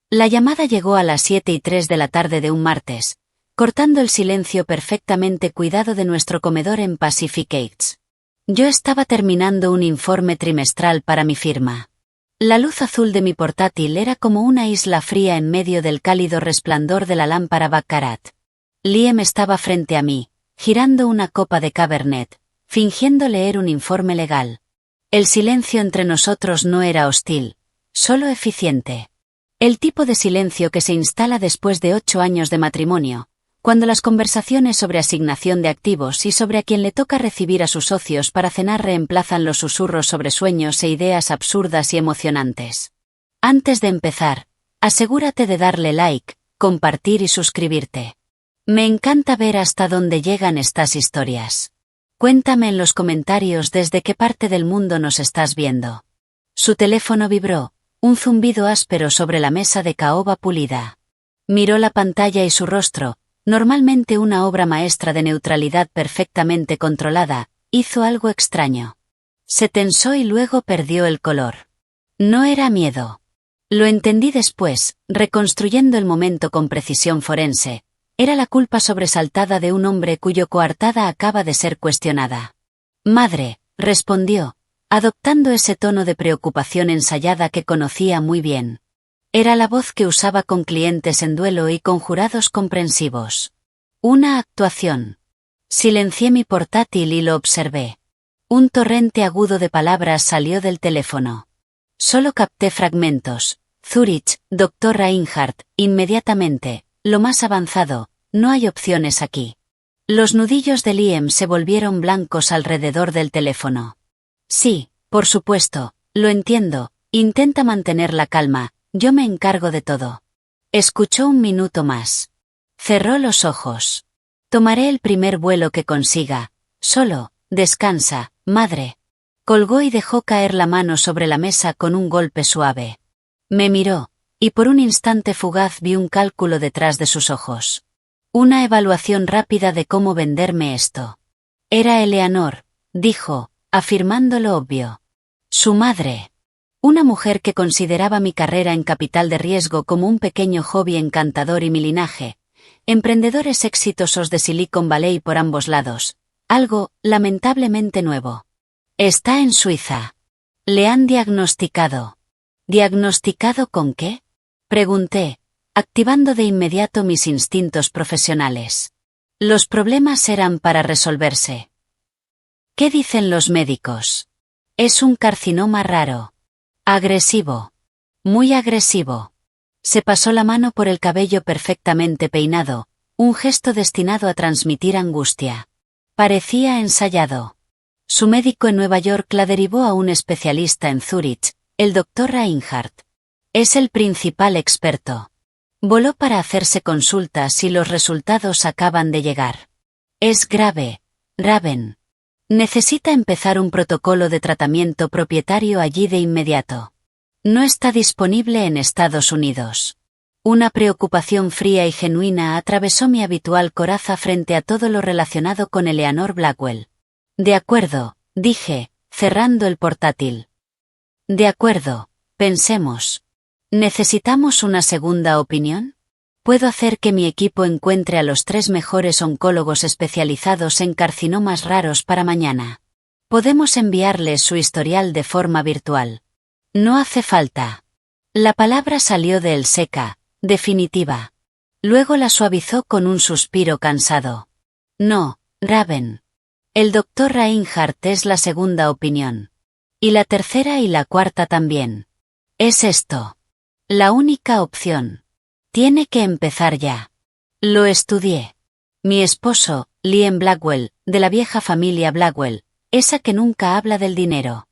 La llamada llegó a las 7:03 de la tarde de un martes, cortando el silencio perfectamente cuidado de nuestro comedor en Pacific Heights. Yo estaba terminando un informe trimestral para mi firma. La luz azul de mi portátil era como una isla fría en medio del cálido resplandor de la lámpara Baccarat. Liam estaba frente a mí, girando una copa de Cabernet, fingiendo leer un informe legal. El silencio entre nosotros no era hostil, solo eficiente. El tipo de silencio que se instala después de 8 años de matrimonio, cuando las conversaciones sobre asignación de activos y sobre a quién le toca recibir a sus socios para cenar reemplazan los susurros sobre sueños e ideas absurdas y emocionantes. Antes de empezar, asegúrate de darle like, compartir y suscribirte. Me encanta ver hasta dónde llegan estas historias. Cuéntame en los comentarios desde qué parte del mundo nos estás viendo. Su teléfono vibró, un zumbido áspero sobre la mesa de caoba pulida. Miró la pantalla y su rostro, normalmente una obra maestra de neutralidad perfectamente controlada, hizo algo extraño. Se tensó y luego perdió el color. No era miedo. Lo entendí después, reconstruyendo el momento con precisión forense. Era la culpa sobresaltada de un hombre cuyo coartada acaba de ser cuestionada. Madre, respondió, adoptando ese tono de preocupación ensayada que conocía muy bien. Era la voz que usaba con clientes en duelo y con jurados comprensivos. Una actuación. Silencié mi portátil y lo observé. Un torrente agudo de palabras salió del teléfono. Solo capté fragmentos. Zurich, Dr. Reinhardt, inmediatamente, lo más avanzado, no hay opciones aquí. Los nudillos de Liam se volvieron blancos alrededor del teléfono. Sí, por supuesto, lo entiendo, intenta mantener la calma, yo me encargo de todo. Escuchó un minuto más. Cerró los ojos. Tomaré el primer vuelo que consiga. Solo, descansa, madre. Colgó y dejó caer la mano sobre la mesa con un golpe suave. Me miró, y por un instante fugaz vi un cálculo detrás de sus ojos. Una evaluación rápida de cómo venderme esto. Era Eleanor, dijo, afirmando lo obvio. Su madre. Una mujer que consideraba mi carrera en capital de riesgo como un pequeño hobby encantador y mi linaje. Emprendedores exitosos de Silicon Valley por ambos lados. Algo, lamentablemente nuevo. Está en Suiza. Le han diagnosticado. ¿Diagnosticado con qué? Pregunté, activando de inmediato mis instintos profesionales. Los problemas eran para resolverse. ¿Qué dicen los médicos? Es un carcinoma raro. Agresivo. Muy agresivo. Se pasó la mano por el cabello perfectamente peinado, un gesto destinado a transmitir angustia. Parecía ensayado. Su médico en Nueva York la derivó a un especialista en Zurich, el Dr. Reinhardt. Es el principal experto. Voló para hacerse consultas y los resultados acaban de llegar. Es grave, Raven. Necesita empezar un protocolo de tratamiento propietario allí de inmediato. No está disponible en Estados Unidos. Una preocupación fría y genuina atravesó mi habitual coraza frente a todo lo relacionado con Eleanor Blackwell. De acuerdo, dije, cerrando el portátil. De acuerdo, pensemos. ¿Necesitamos una segunda opinión? Puedo hacer que mi equipo encuentre a los 3 mejores oncólogos especializados en carcinomas raros para mañana. Podemos enviarles su historial de forma virtual. No hace falta. La palabra salió de él seca, definitiva. Luego la suavizó con un suspiro cansado. No, Raven. El Dr. Reinhardt es la segunda opinión. Y la tercera y la cuarta también. Es esto. La única opción. Tiene que empezar ya. Lo estudié. Mi esposo, Liam Blackwell, de la vieja familia Blackwell, esa que nunca habla del dinero.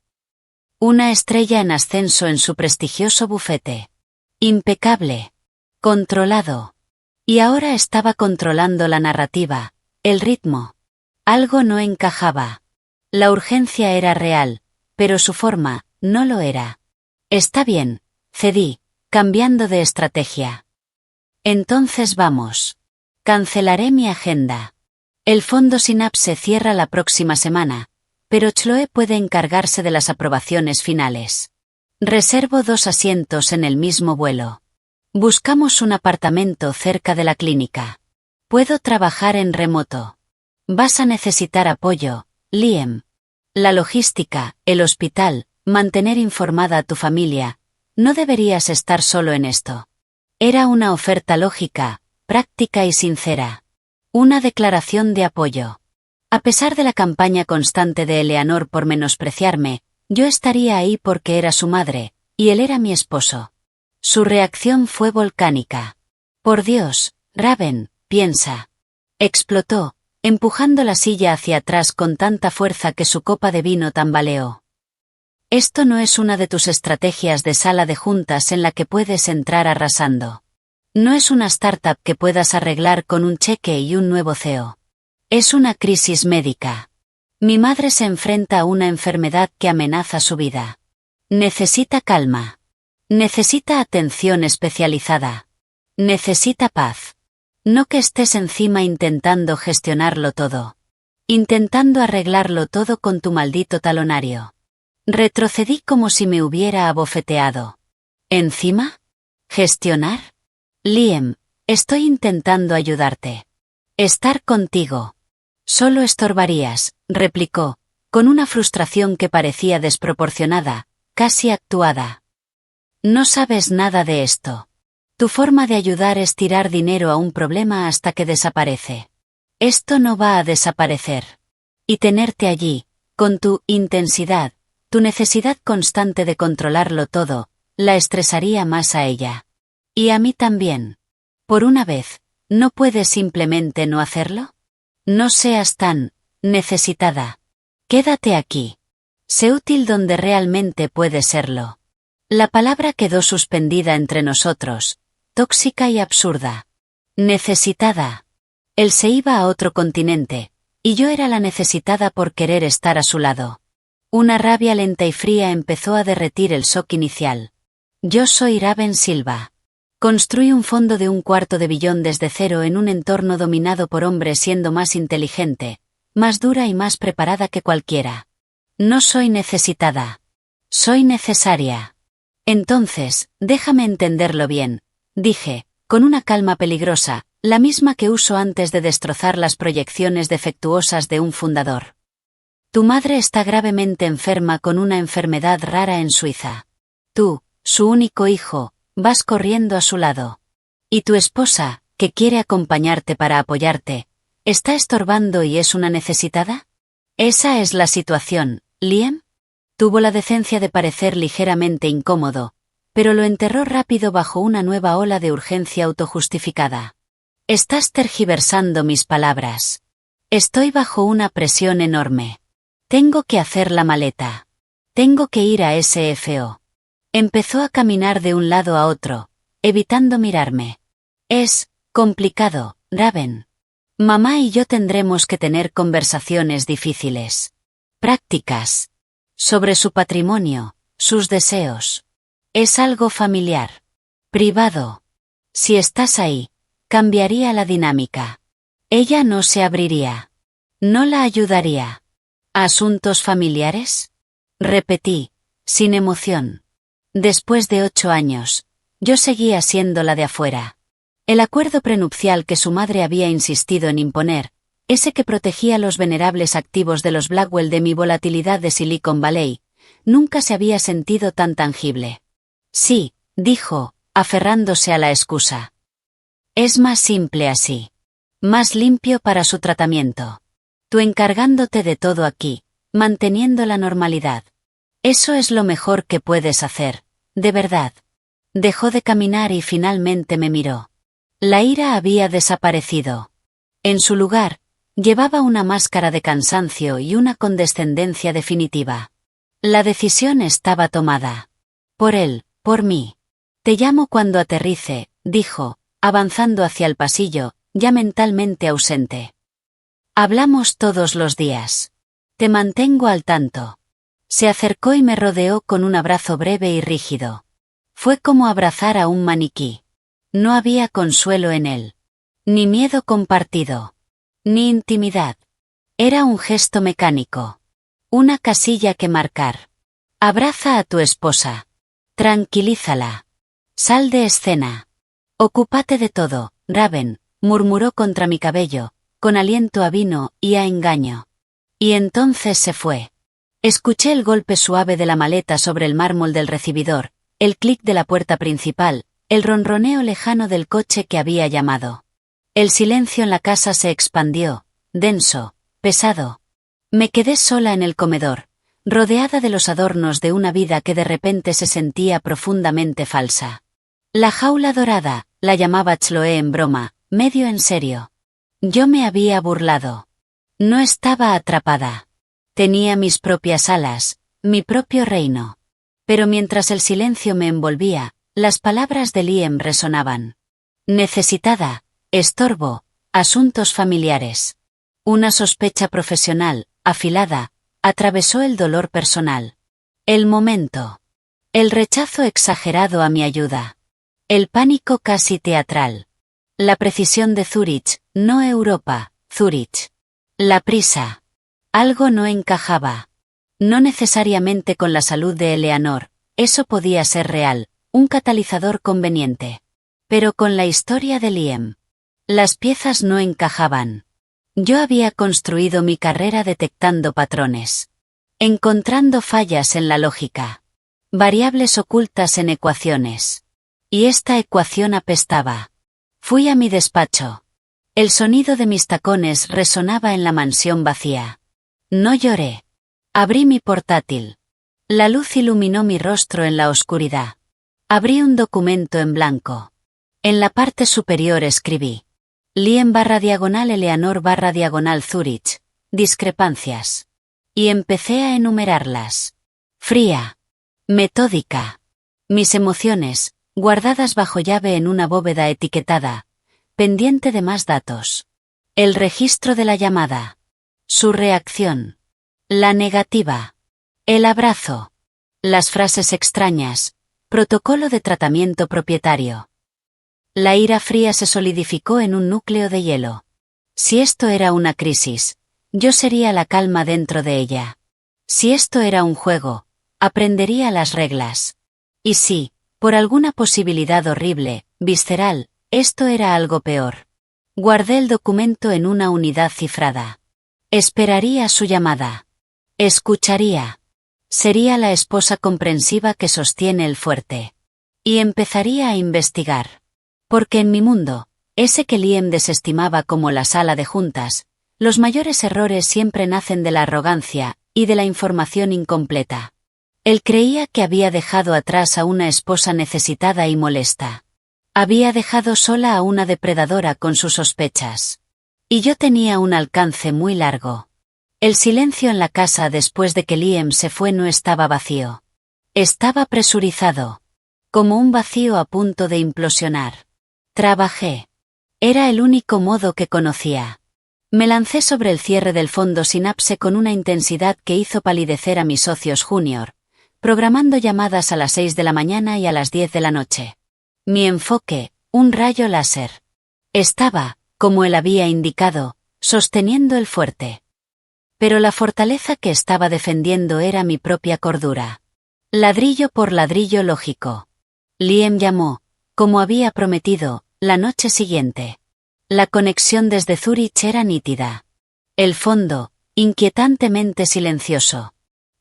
Una estrella en ascenso en su prestigioso bufete. Impecable. Controlado. Y ahora estaba controlando la narrativa, el ritmo. Algo no encajaba. La urgencia era real, pero su forma, no lo era. Está bien, cedí, cambiando de estrategia. Entonces vamos. Cancelaré mi agenda. El fondo Synapse cierra la próxima semana, pero Chloe puede encargarse de las aprobaciones finales. Reservo 2 asientos en el mismo vuelo. Buscamos un apartamento cerca de la clínica. Puedo trabajar en remoto. Vas a necesitar apoyo, Liam. La logística, el hospital, mantener informada a tu familia. No deberías estar solo en esto. Era una oferta lógica, práctica y sincera. Una declaración de apoyo. A pesar de la campaña constante de Eleanor por menospreciarme, yo estaría ahí porque era su madre, y él era mi esposo. Su reacción fue volcánica. Por Dios, Raven, piensa. Explotó, empujando la silla hacia atrás con tanta fuerza que su copa de vino tambaleó. Esto no es una de tus estrategias de sala de juntas en la que puedes entrar arrasando. No es una startup que puedas arreglar con un cheque y un nuevo CEO. Es una crisis médica. Mi madre se enfrenta a una enfermedad que amenaza su vida. Necesita calma. Necesita atención especializada. Necesita paz. No que estés encima intentando gestionarlo todo. Intentando arreglarlo todo con tu maldito talonario. Retrocedí como si me hubiera abofeteado. ¿Encima? ¿Gestionar? Liam, estoy intentando ayudarte. Estar contigo. Solo estorbarías, replicó, con una frustración que parecía desproporcionada, casi actuada. No sabes nada de esto. Tu forma de ayudar es tirar dinero a un problema hasta que desaparece. Esto no va a desaparecer. Y tenerte allí, con tu intensidad, tu necesidad constante de controlarlo todo, la estresaría más a ella. Y a mí también. Por una vez, ¿no puedes simplemente no hacerlo? No seas tan necesitada. Quédate aquí. Sé útil donde realmente puedes serlo. La palabra quedó suspendida entre nosotros, tóxica y absurda. Necesitada. Él se iba a otro continente, y yo era la necesitada por querer estar a su lado. Una rabia lenta y fría empezó a derretir el shock inicial. Yo soy Raven Silva. Construí un fondo de $250 millones desde cero en un entorno dominado por hombres siendo más inteligente, más dura y más preparada que cualquiera. No soy necesitada. Soy necesaria. Entonces, déjame entenderlo bien, dije, con una calma peligrosa, la misma que uso antes de destrozar las proyecciones defectuosas de un fundador. Tu madre está gravemente enferma con una enfermedad rara en Suiza. Tú, su único hijo, vas corriendo a su lado. Y tu esposa, que quiere acompañarte para apoyarte, ¿está estorbando y es una necesitada? Esa es la situación, Liam. Tuvo la decencia de parecer ligeramente incómodo, pero lo enterró rápido bajo una nueva ola de urgencia autojustificada. Estás tergiversando mis palabras. Estoy bajo una presión enorme. Tengo que hacer la maleta. Tengo que ir a SFO. Empezó a caminar de un lado a otro, evitando mirarme. Es complicado, Raven. Mamá y yo tendremos que tener conversaciones difíciles. Prácticas. Sobre su patrimonio, sus deseos. Es algo familiar. Privado. Si estás ahí, cambiaría la dinámica. Ella no se abriría. No la ayudaría. ¿Asuntos familiares? Repetí, sin emoción. Después de 8 años, yo seguía siendo la de afuera. El acuerdo prenupcial que su madre había insistido en imponer, ese que protegía los venerables activos de los Blackwell de mi volatilidad de Silicon Valley, nunca se había sentido tan tangible. Sí, dijo, aferrándose a la excusa. Es más simple así. Más limpio para su tratamiento. Tú encargándote de todo aquí, manteniendo la normalidad. Eso es lo mejor que puedes hacer, de verdad. Dejó de caminar y finalmente me miró. La ira había desaparecido. En su lugar, llevaba una máscara de cansancio y una condescendencia definitiva. La decisión estaba tomada. Por él, por mí. Te llamo cuando aterrice, dijo, avanzando hacia el pasillo, ya mentalmente ausente. Hablamos todos los días. Te mantengo al tanto. Se acercó y me rodeó con un abrazo breve y rígido. Fue como abrazar a un maniquí. No había consuelo en él. Ni miedo compartido. Ni intimidad. Era un gesto mecánico. Una casilla que marcar. Abraza a tu esposa. Tranquilízala. Sal de escena. Ocúpate de todo, Raven, murmuró contra mi cabello, con aliento a vino y a engaño. Y entonces se fue. Escuché el golpe suave de la maleta sobre el mármol del recibidor, el clic de la puerta principal, el ronroneo lejano del coche que había llamado. El silencio en la casa se expandió, denso, pesado. Me quedé sola en el comedor, rodeada de los adornos de una vida que de repente se sentía profundamente falsa. La jaula dorada, la llamaba Chloe en broma, medio en serio. Yo me había burlado. No estaba atrapada. Tenía mis propias alas, mi propio reino. Pero mientras el silencio me envolvía, las palabras de Liam resonaban. Necesitada, estorbo, asuntos familiares. Una sospecha profesional, afilada, atravesó el dolor personal. El momento. El rechazo exagerado a mi ayuda. El pánico casi teatral. La precisión de Zurich, no Europa, Zurich. La prisa. Algo no encajaba. No necesariamente con la salud de Eleanor, eso podía ser real, un catalizador conveniente. Pero con la historia de Liam. Las piezas no encajaban. Yo había construido mi carrera detectando patrones. Encontrando fallas en la lógica. Variables ocultas en ecuaciones. Y esta ecuación apestaba. Fui a mi despacho. El sonido de mis tacones resonaba en la mansión vacía. No lloré. Abrí mi portátil. La luz iluminó mi rostro en la oscuridad. Abrí un documento en blanco. En la parte superior escribí. Liam/diagonal Eleanor/diagonal Zurich. Discrepancias. Y empecé a enumerarlas. Fría. Metódica. Mis emociones, guardadas bajo llave en una bóveda etiquetada. Pendiente de más datos. El registro de la llamada. Su reacción. La negativa. El abrazo. Las frases extrañas. Protocolo de tratamiento propietario. La ira fría se solidificó en un núcleo de hielo. Si esto era una crisis, yo sería la calma dentro de ella. Si esto era un juego, aprendería las reglas. Y si, por alguna posibilidad horrible, visceral, esto era algo peor. Guardé el documento en una unidad cifrada. Esperaría su llamada. Escucharía. Sería la esposa comprensiva que sostiene el fuerte. Y empezaría a investigar. Porque en mi mundo, ese que Liam desestimaba como la sala de juntas, los mayores errores siempre nacen de la arrogancia y de la información incompleta. Él creía que había dejado atrás a una esposa necesitada y molesta. Había dejado sola a una depredadora con sus sospechas. Y yo tenía un alcance muy largo. El silencio en la casa después de que Liam se fue no estaba vacío. Estaba presurizado. Como un vacío a punto de implosionar. Trabajé. Era el único modo que conocía. Me lancé sobre el cierre del fondo Synapse con una intensidad que hizo palidecer a mis socios junior, programando llamadas a las 6 de la mañana y a las 10 de la noche. Mi enfoque, un rayo láser. Estaba, como él había indicado, sosteniendo el fuerte. Pero la fortaleza que estaba defendiendo era mi propia cordura. Ladrillo por ladrillo lógico. Liam llamó, como había prometido, la noche siguiente. La conexión desde Zurich era nítida. El fondo, inquietantemente silencioso.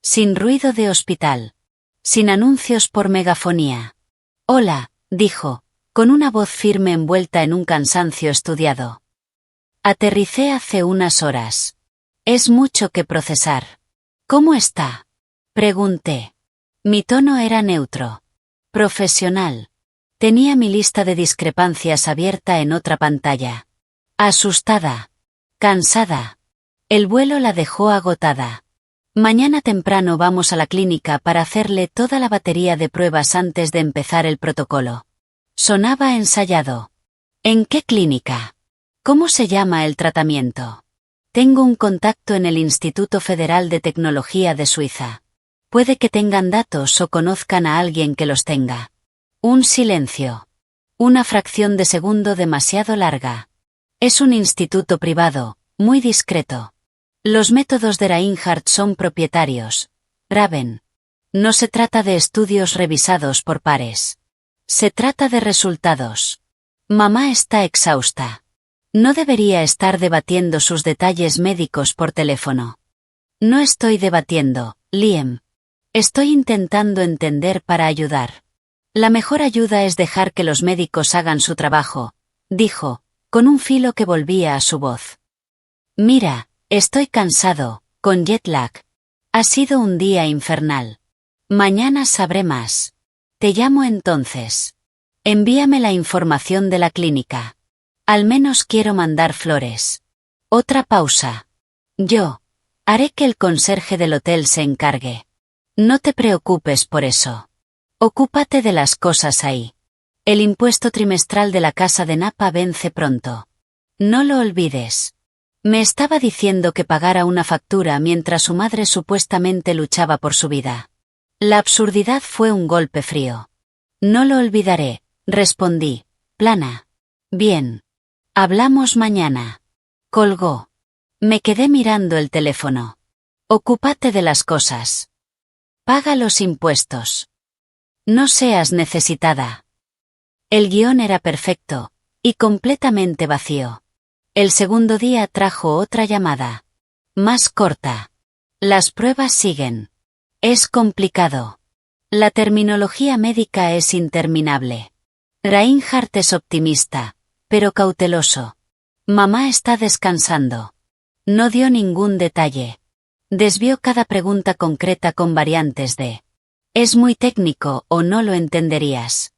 Sin ruido de hospital. Sin anuncios por megafonía. Hola, dijo, con una voz firme envuelta en un cansancio estudiado. Aterricé hace unas horas. Es mucho que procesar. ¿Cómo está? Pregunté. Mi tono era neutro. Profesional. Tenía mi lista de discrepancias abierta en otra pantalla. Asustada. Cansada. El vuelo la dejó agotada. Mañana temprano vamos a la clínica para hacerle toda la batería de pruebas antes de empezar el protocolo. Sonaba ensayado. ¿En qué clínica? ¿Cómo se llama el tratamiento? Tengo un contacto en el Instituto Federal de Tecnología de Suiza. Puede que tengan datos o conozcan a alguien que los tenga. Un silencio. Una fracción de segundo demasiado larga. Es un instituto privado, muy discreto. Los métodos de Reinhardt son propietarios. Raven. No se trata de estudios revisados por pares. Se trata de resultados. Mamá está exhausta. No debería estar debatiendo sus detalles médicos por teléfono. No estoy debatiendo, Liam. Estoy intentando entender para ayudar. La mejor ayuda es dejar que los médicos hagan su trabajo, dijo, con un filo que volvía a su voz. Mira, estoy cansado, con jet lag. Ha sido un día infernal. Mañana sabré más. Te llamo entonces. Envíame la información de la clínica. Al menos quiero mandar flores. Otra pausa. Yo. Haré que el conserje del hotel se encargue. No te preocupes por eso. Ocúpate de las cosas ahí. El impuesto trimestral de la casa de Napa vence pronto. No lo olvides. Me estaba diciendo que pagara una factura mientras su madre supuestamente luchaba por su vida. La absurdidad fue un golpe frío. No lo olvidaré, respondí, plana. Bien. Hablamos mañana. Colgó. Me quedé mirando el teléfono. Ocúpate de las cosas. Paga los impuestos. No seas necesitada. El guión era perfecto, y completamente vacío. El segundo día trajo otra llamada. Más corta. Las pruebas siguen. Es complicado. La terminología médica es interminable. Reinhardt es optimista, pero cauteloso. Mamá está descansando. No dio ningún detalle. Desvió cada pregunta concreta con variantes de «Es muy técnico» o «no lo entenderías».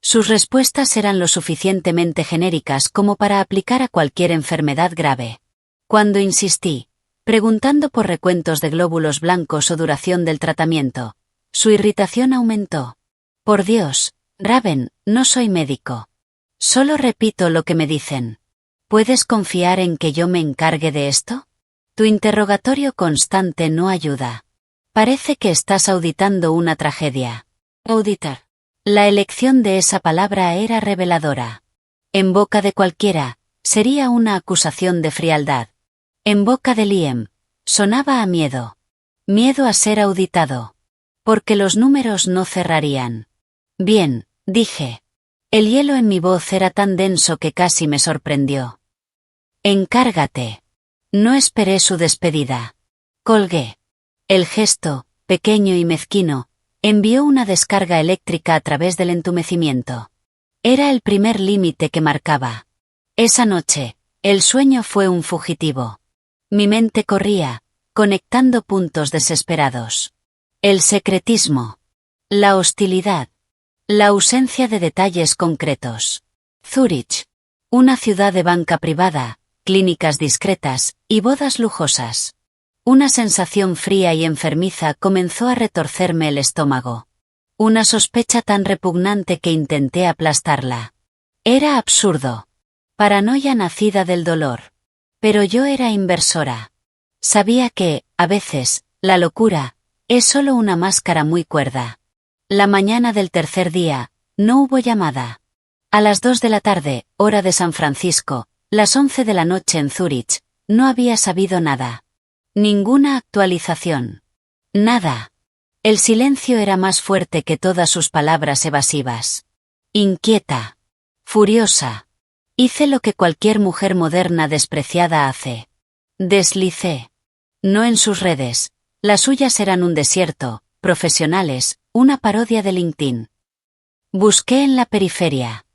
Sus respuestas eran lo suficientemente genéricas como para aplicar a cualquier enfermedad grave. Cuando insistí, preguntando por recuentos de glóbulos blancos o duración del tratamiento, su irritación aumentó. Por Dios, Raven, no soy médico. Solo repito lo que me dicen. ¿Puedes confiar en que yo me encargue de esto? Tu interrogatorio constante no ayuda. Parece que estás auditando una tragedia. Auditar. La elección de esa palabra era reveladora. En boca de cualquiera, sería una acusación de frialdad. En boca de Liam, sonaba a miedo. Miedo a ser auditado. Porque los números no cerrarían. Bien, dije. El hielo en mi voz era tan denso que casi me sorprendió. Encárgate. No esperé su despedida. Colgué. El gesto, pequeño y mezquino, envió una descarga eléctrica a través del entumecimiento. Era el primer límite que marcaba. Esa noche, el sueño fue un fugitivo. Mi mente corría, conectando puntos desesperados. El secretismo. La hostilidad. La ausencia de detalles concretos. Zúrich. Una ciudad de banca privada, clínicas discretas, y bodas lujosas. Una sensación fría y enfermiza comenzó a retorcerme el estómago. Una sospecha tan repugnante que intenté aplastarla. Era absurdo. Paranoia nacida del dolor. Pero yo era inversora. Sabía que, a veces, la locura, es solo una máscara muy cuerda. La mañana del tercer día, no hubo llamada. A las 2 de la tarde, hora de San Francisco, las 11 de la noche en Zúrich, no había sabido nada. Ninguna actualización. Nada. El silencio era más fuerte que todas sus palabras evasivas. Inquieta. Furiosa. Hice lo que cualquier mujer moderna despreciada hace. Deslicé. No en sus redes. Las suyas eran un desierto, profesionales, una parodia de LinkedIn. Busqué en la periferia.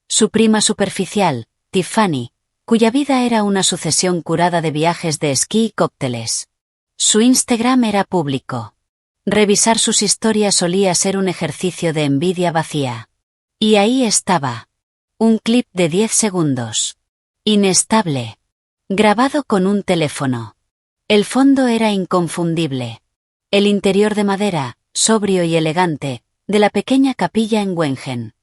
Su prima superficial, Tiffany, cuya vida era una sucesión curada de viajes de esquí y cócteles. Su Instagram era público. Revisar sus historias solía ser un ejercicio de envidia vacía. Y ahí estaba. Un clip de 10 segundos. Inestable. Grabado con un teléfono. El fondo era inconfundible. El interior de madera, sobrio y elegante, de la pequeña capilla en Wengen.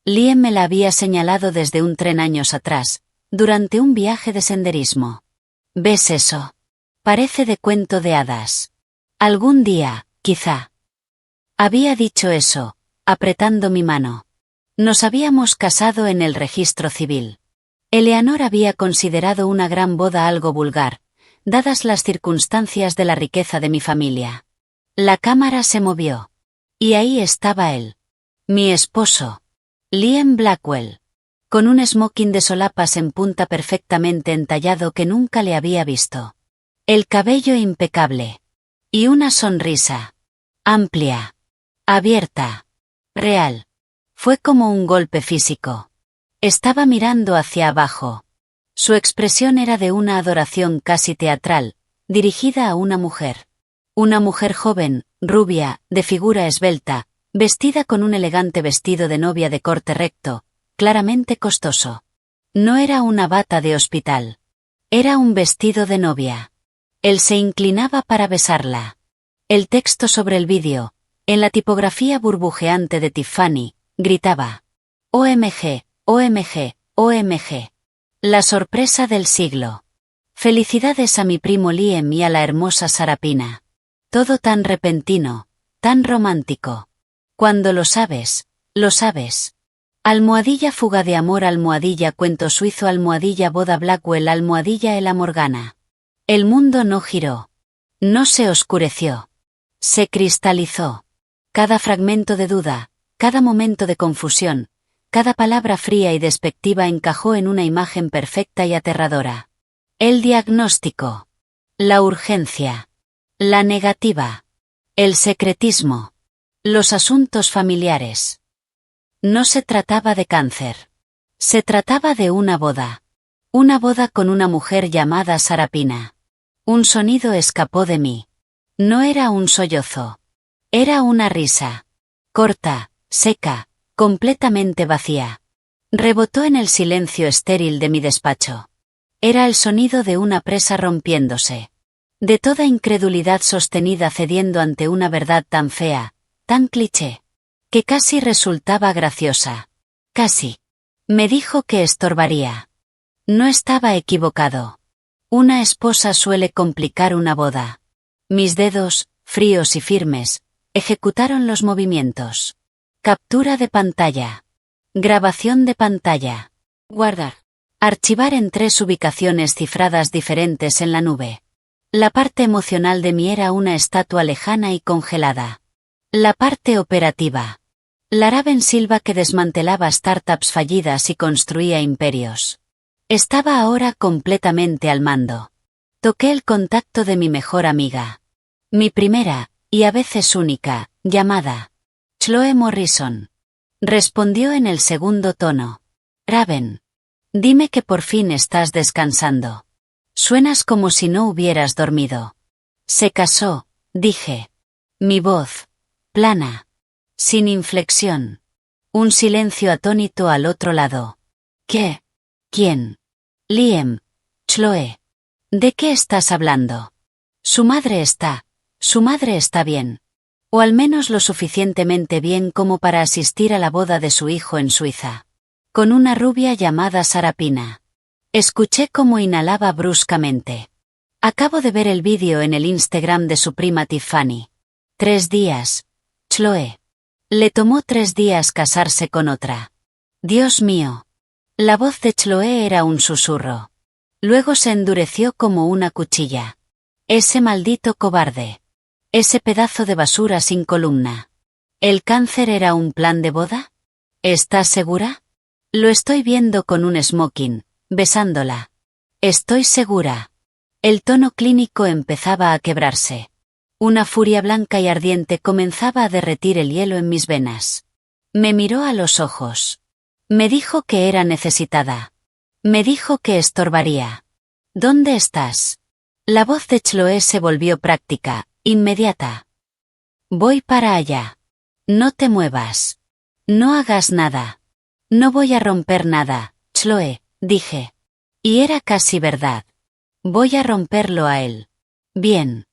Liam me la había señalado desde un tren años atrás, durante un viaje de senderismo. ¿Ves eso? Parece de cuento de hadas. Algún día, quizá. Había dicho eso, apretando mi mano. Nos habíamos casado en el registro civil. Eleanor había considerado una gran boda algo vulgar, dadas las circunstancias de la riqueza de mi familia. La cámara se movió. Y ahí estaba él. Mi esposo. Liam Blackwell. con un smoking de solapas en punta perfectamente entallado que nunca le había visto. El cabello impecable. Y una sonrisa. Amplia. Abierta. Real. Fue como un golpe físico. Estaba mirando hacia abajo. Su expresión era de una adoración casi teatral, dirigida a una mujer. Una mujer joven, rubia, de figura esbelta, vestida con un elegante vestido de novia de corte recto, claramente costoso. No era una bata de hospital. Era un vestido de novia. Él se inclinaba para besarla. El texto sobre el vídeo, en la tipografía burbujeante de Tiffany, gritaba: OMG, OMG, OMG. La sorpresa del siglo. Felicidades a mi primo Liam y a la hermosa Sarapina. Todo tan repentino, tan romántico. Cuando lo sabes, lo sabes. Almohadilla fuga de amor, almohadilla cuento suizo, almohadilla boda Blackwell, almohadilla Ella Morgana. El mundo no giró. No se oscureció. Se cristalizó. Cada fragmento de duda, cada momento de confusión, cada palabra fría y despectiva encajó en una imagen perfecta y aterradora. El diagnóstico. La urgencia. La negativa. El secretismo. Los asuntos familiares. No se trataba de cáncer. Se trataba de una boda. Una boda con una mujer llamada Sarapina. Un sonido escapó de mí. No era un sollozo. Era una risa. Corta, seca, completamente vacía. Rebotó en el silencio estéril de mi despacho. Era el sonido de una presa rompiéndose. De toda incredulidad sostenida cediendo ante una verdad tan fea, tan cliché, que casi resultaba graciosa. Casi. Me dijo que estorbaría. No estaba equivocado. Una esposa suele complicar una boda. Mis dedos, fríos y firmes, ejecutaron los movimientos. Captura de pantalla. Grabación de pantalla. Guardar. Archivar en 3 ubicaciones cifradas diferentes en la nube. La parte emocional de mí era una estatua lejana y congelada. La parte operativa. Laraben Silva que desmantelaba startups fallidas y construía imperios. Estaba ahora completamente al mando. Toqué el contacto de mi mejor amiga. Mi primera, y a veces única, llamada. Chloe Morrison. Respondió en el segundo tono. Raven. Dime que por fin estás descansando. Suenas como si no hubieras dormido. Se casó, dije. Mi voz. Plana. Sin inflexión. Un silencio atónito al otro lado. ¿Qué? ¿Quién? Liam. Chloe. ¿De qué estás hablando? Su madre está bien. O al menos lo suficientemente bien como para asistir a la boda de su hijo en Suiza. Con una rubia llamada Sarapina. Escuché cómo inhalaba bruscamente. Acabo de ver el vídeo en el Instagram de su prima Tiffany. 3 días. Chloe. Le tomó 3 días casarse con otra. Dios mío. La voz de Chloe era un susurro. Luego se endureció como una cuchilla. Ese maldito cobarde. Ese pedazo de basura sin columna. ¿El cáncer era un plan de boda? ¿Estás segura? Lo estoy viendo con un smoking, besándola. Estoy segura. El tono clínico empezaba a quebrarse. Una furia blanca y ardiente comenzaba a derretir el hielo en mis venas. Me miró a los ojos. Me dijo que era necesitada. Me dijo que estorbaría. ¿Dónde estás? La voz de Chloe se volvió práctica, inmediata. Voy para allá. No te muevas. No hagas nada. No voy a romper nada, Chloe, dije. Y era casi verdad. Voy a romperlo a él. Bien.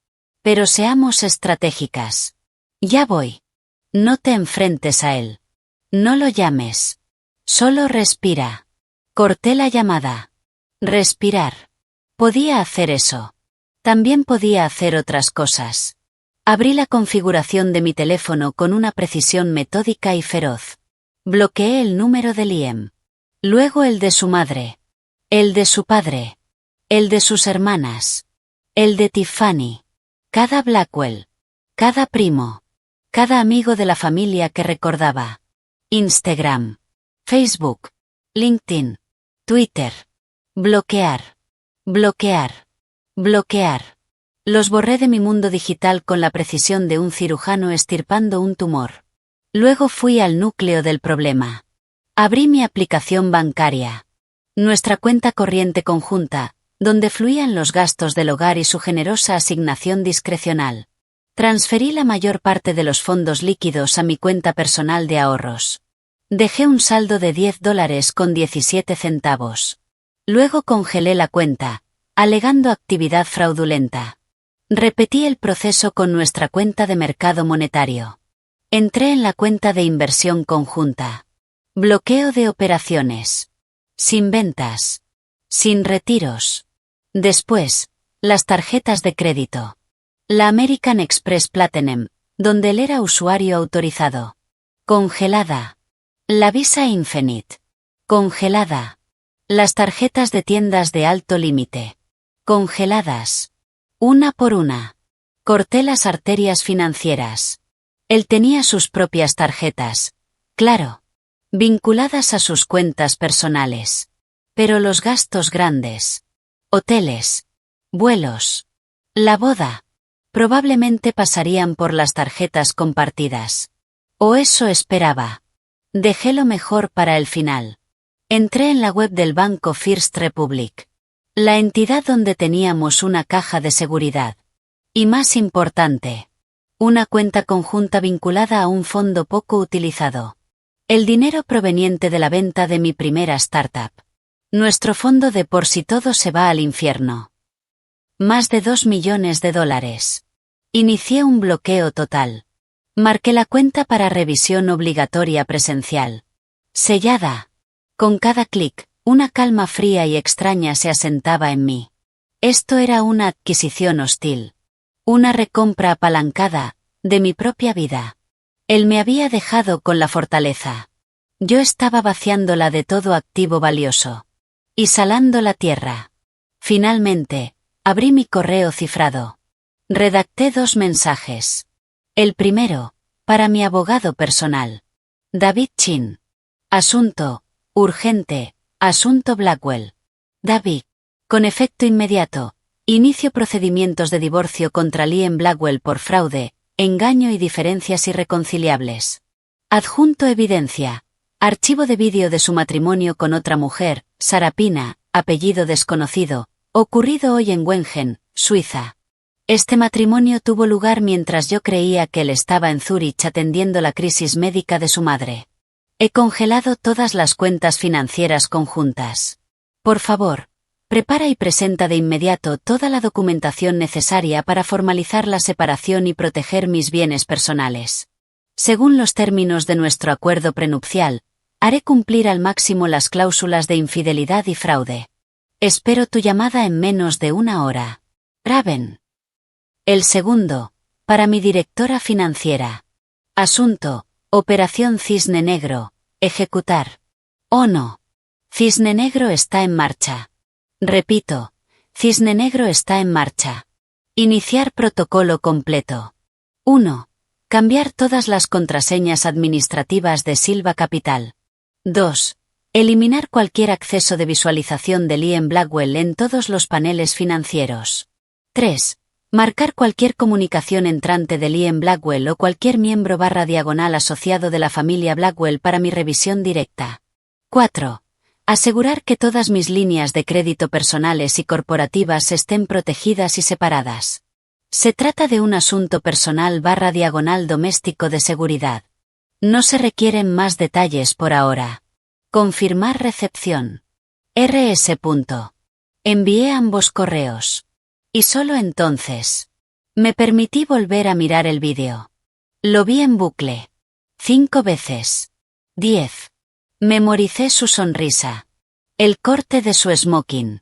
Pero seamos estratégicas. Ya voy. No te enfrentes a él. No lo llames. Solo respira. Corté la llamada. Respirar. Podía hacer eso. También podía hacer otras cosas. Abrí la configuración de mi teléfono con una precisión metódica y feroz. Bloqueé el número de Liam. Luego el de su madre. El de su padre. El de sus hermanas. El de Tiffany. Cada Blackwell. Cada primo. Cada amigo de la familia que recordaba. Instagram. Facebook. LinkedIn. Twitter. Bloquear. Bloquear. Bloquear. Los borré de mi mundo digital con la precisión de un cirujano estirpando un tumor. Luego fui al núcleo del problema. Abrí mi aplicación bancaria. Nuestra cuenta corriente conjunta, donde fluían los gastos del hogar y su generosa asignación discrecional. Transferí la mayor parte de los fondos líquidos a mi cuenta personal de ahorros. Dejé un saldo de $10.17. Luego congelé la cuenta, alegando actividad fraudulenta. Repetí el proceso con nuestra cuenta de mercado monetario. Entré en la cuenta de inversión conjunta. Bloqueo de operaciones. Sin ventas. Sin retiros. Después, las tarjetas de crédito. La American Express Platinum, donde él era usuario autorizado. Congelada. La Visa Infinite. Congelada. Las tarjetas de tiendas de alto límite. Congeladas. Una por una. Corté las arterias financieras. Él tenía sus propias tarjetas. Claro. Vinculadas a sus cuentas personales. Pero los gastos grandes. Hoteles. Vuelos. La boda. Probablemente pasarían por las tarjetas compartidas. O eso esperaba. Dejé lo mejor para el final. Entré en la web del banco First Republic. La entidad donde teníamos una caja de seguridad. Y más importante. Una cuenta conjunta vinculada a un fondo poco utilizado. El dinero proveniente de la venta de mi primera startup. Nuestro fondo de por si todo se va al infierno. Más de $2 millones. Inicié un bloqueo total. Marqué la cuenta para revisión obligatoria presencial. Sellada. Con cada clic, una calma fría y extraña se asentaba en mí. Esto era una adquisición hostil. Una recompra apalancada, de mi propia vida. Él me había dejado con la fortaleza. Yo estaba vaciándola de todo activo valioso. Y salando la tierra. Finalmente, abrí mi correo cifrado. Redacté 2 mensajes. El primero, para mi abogado personal. David Chin. Asunto, urgente, asunto Blackwell. David. Con efecto inmediato, inicio procedimientos de divorcio contra Liam Blackwell por fraude, engaño y diferencias irreconciliables. Adjunto evidencia. Archivo de vídeo de su matrimonio con otra mujer, Sarah Pina, apellido desconocido, ocurrido hoy en Wengen, Suiza. Este matrimonio tuvo lugar mientras yo creía que él estaba en Zúrich atendiendo la crisis médica de su madre. He congelado todas las cuentas financieras conjuntas. Por favor, prepara y presenta de inmediato toda la documentación necesaria para formalizar la separación y proteger mis bienes personales. Según los términos de nuestro acuerdo prenupcial, haré cumplir al máximo las cláusulas de infidelidad y fraude. Espero tu llamada en menos de 1 hora. Raven. El segundo, para mi directora financiera. Asunto, Operación Cisne Negro, ejecutar. Oh no. Cisne Negro está en marcha. Repito, Cisne Negro está en marcha. Iniciar protocolo completo. 1. Cambiar todas las contraseñas administrativas de Silva Capital. 2. Eliminar cualquier acceso de visualización de Liam Blackwell en todos los paneles financieros. 3. Marcar cualquier comunicación entrante de Liam Blackwell o cualquier miembro /diagonal asociado de la familia Blackwell para mi revisión directa. 4. Asegurar que todas mis líneas de crédito personales y corporativas estén protegidas y separadas. Se trata de un asunto personal /diagonal doméstico de seguridad. No se requieren más detalles por ahora. Confirmar recepción. RS. Envié ambos correos. Y solo entonces. Me permití volver a mirar el vídeo. Lo vi en bucle. 5 veces. 10. Memoricé su sonrisa. El corte de su smoking.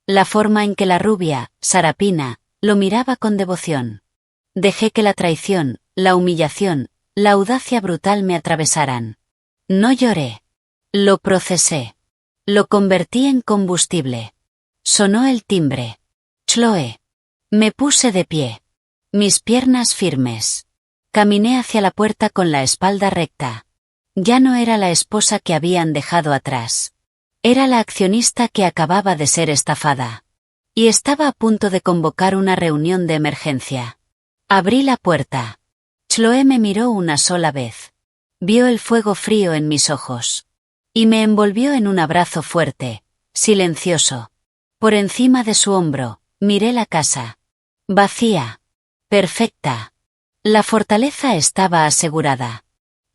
La forma en que la rubia, Sarah Pina, lo miraba con devoción. Dejé que la traición, la humillación, la audacia brutal me atravesaran. No lloré. Lo procesé. Lo convertí en combustible. Sonó el timbre. Chloe. Me puse de pie. Mis piernas firmes. Caminé hacia la puerta con la espalda recta. Ya no era la esposa que habían dejado atrás. Era la accionista que acababa de ser estafada. Y estaba a punto de convocar una reunión de emergencia. Abrí la puerta. Chloe me miró una sola vez. Vio el fuego frío en mis ojos. Y me envolvió en un abrazo fuerte, silencioso. Por encima de su hombro, miré la casa. Vacía. Perfecta. La fortaleza estaba asegurada.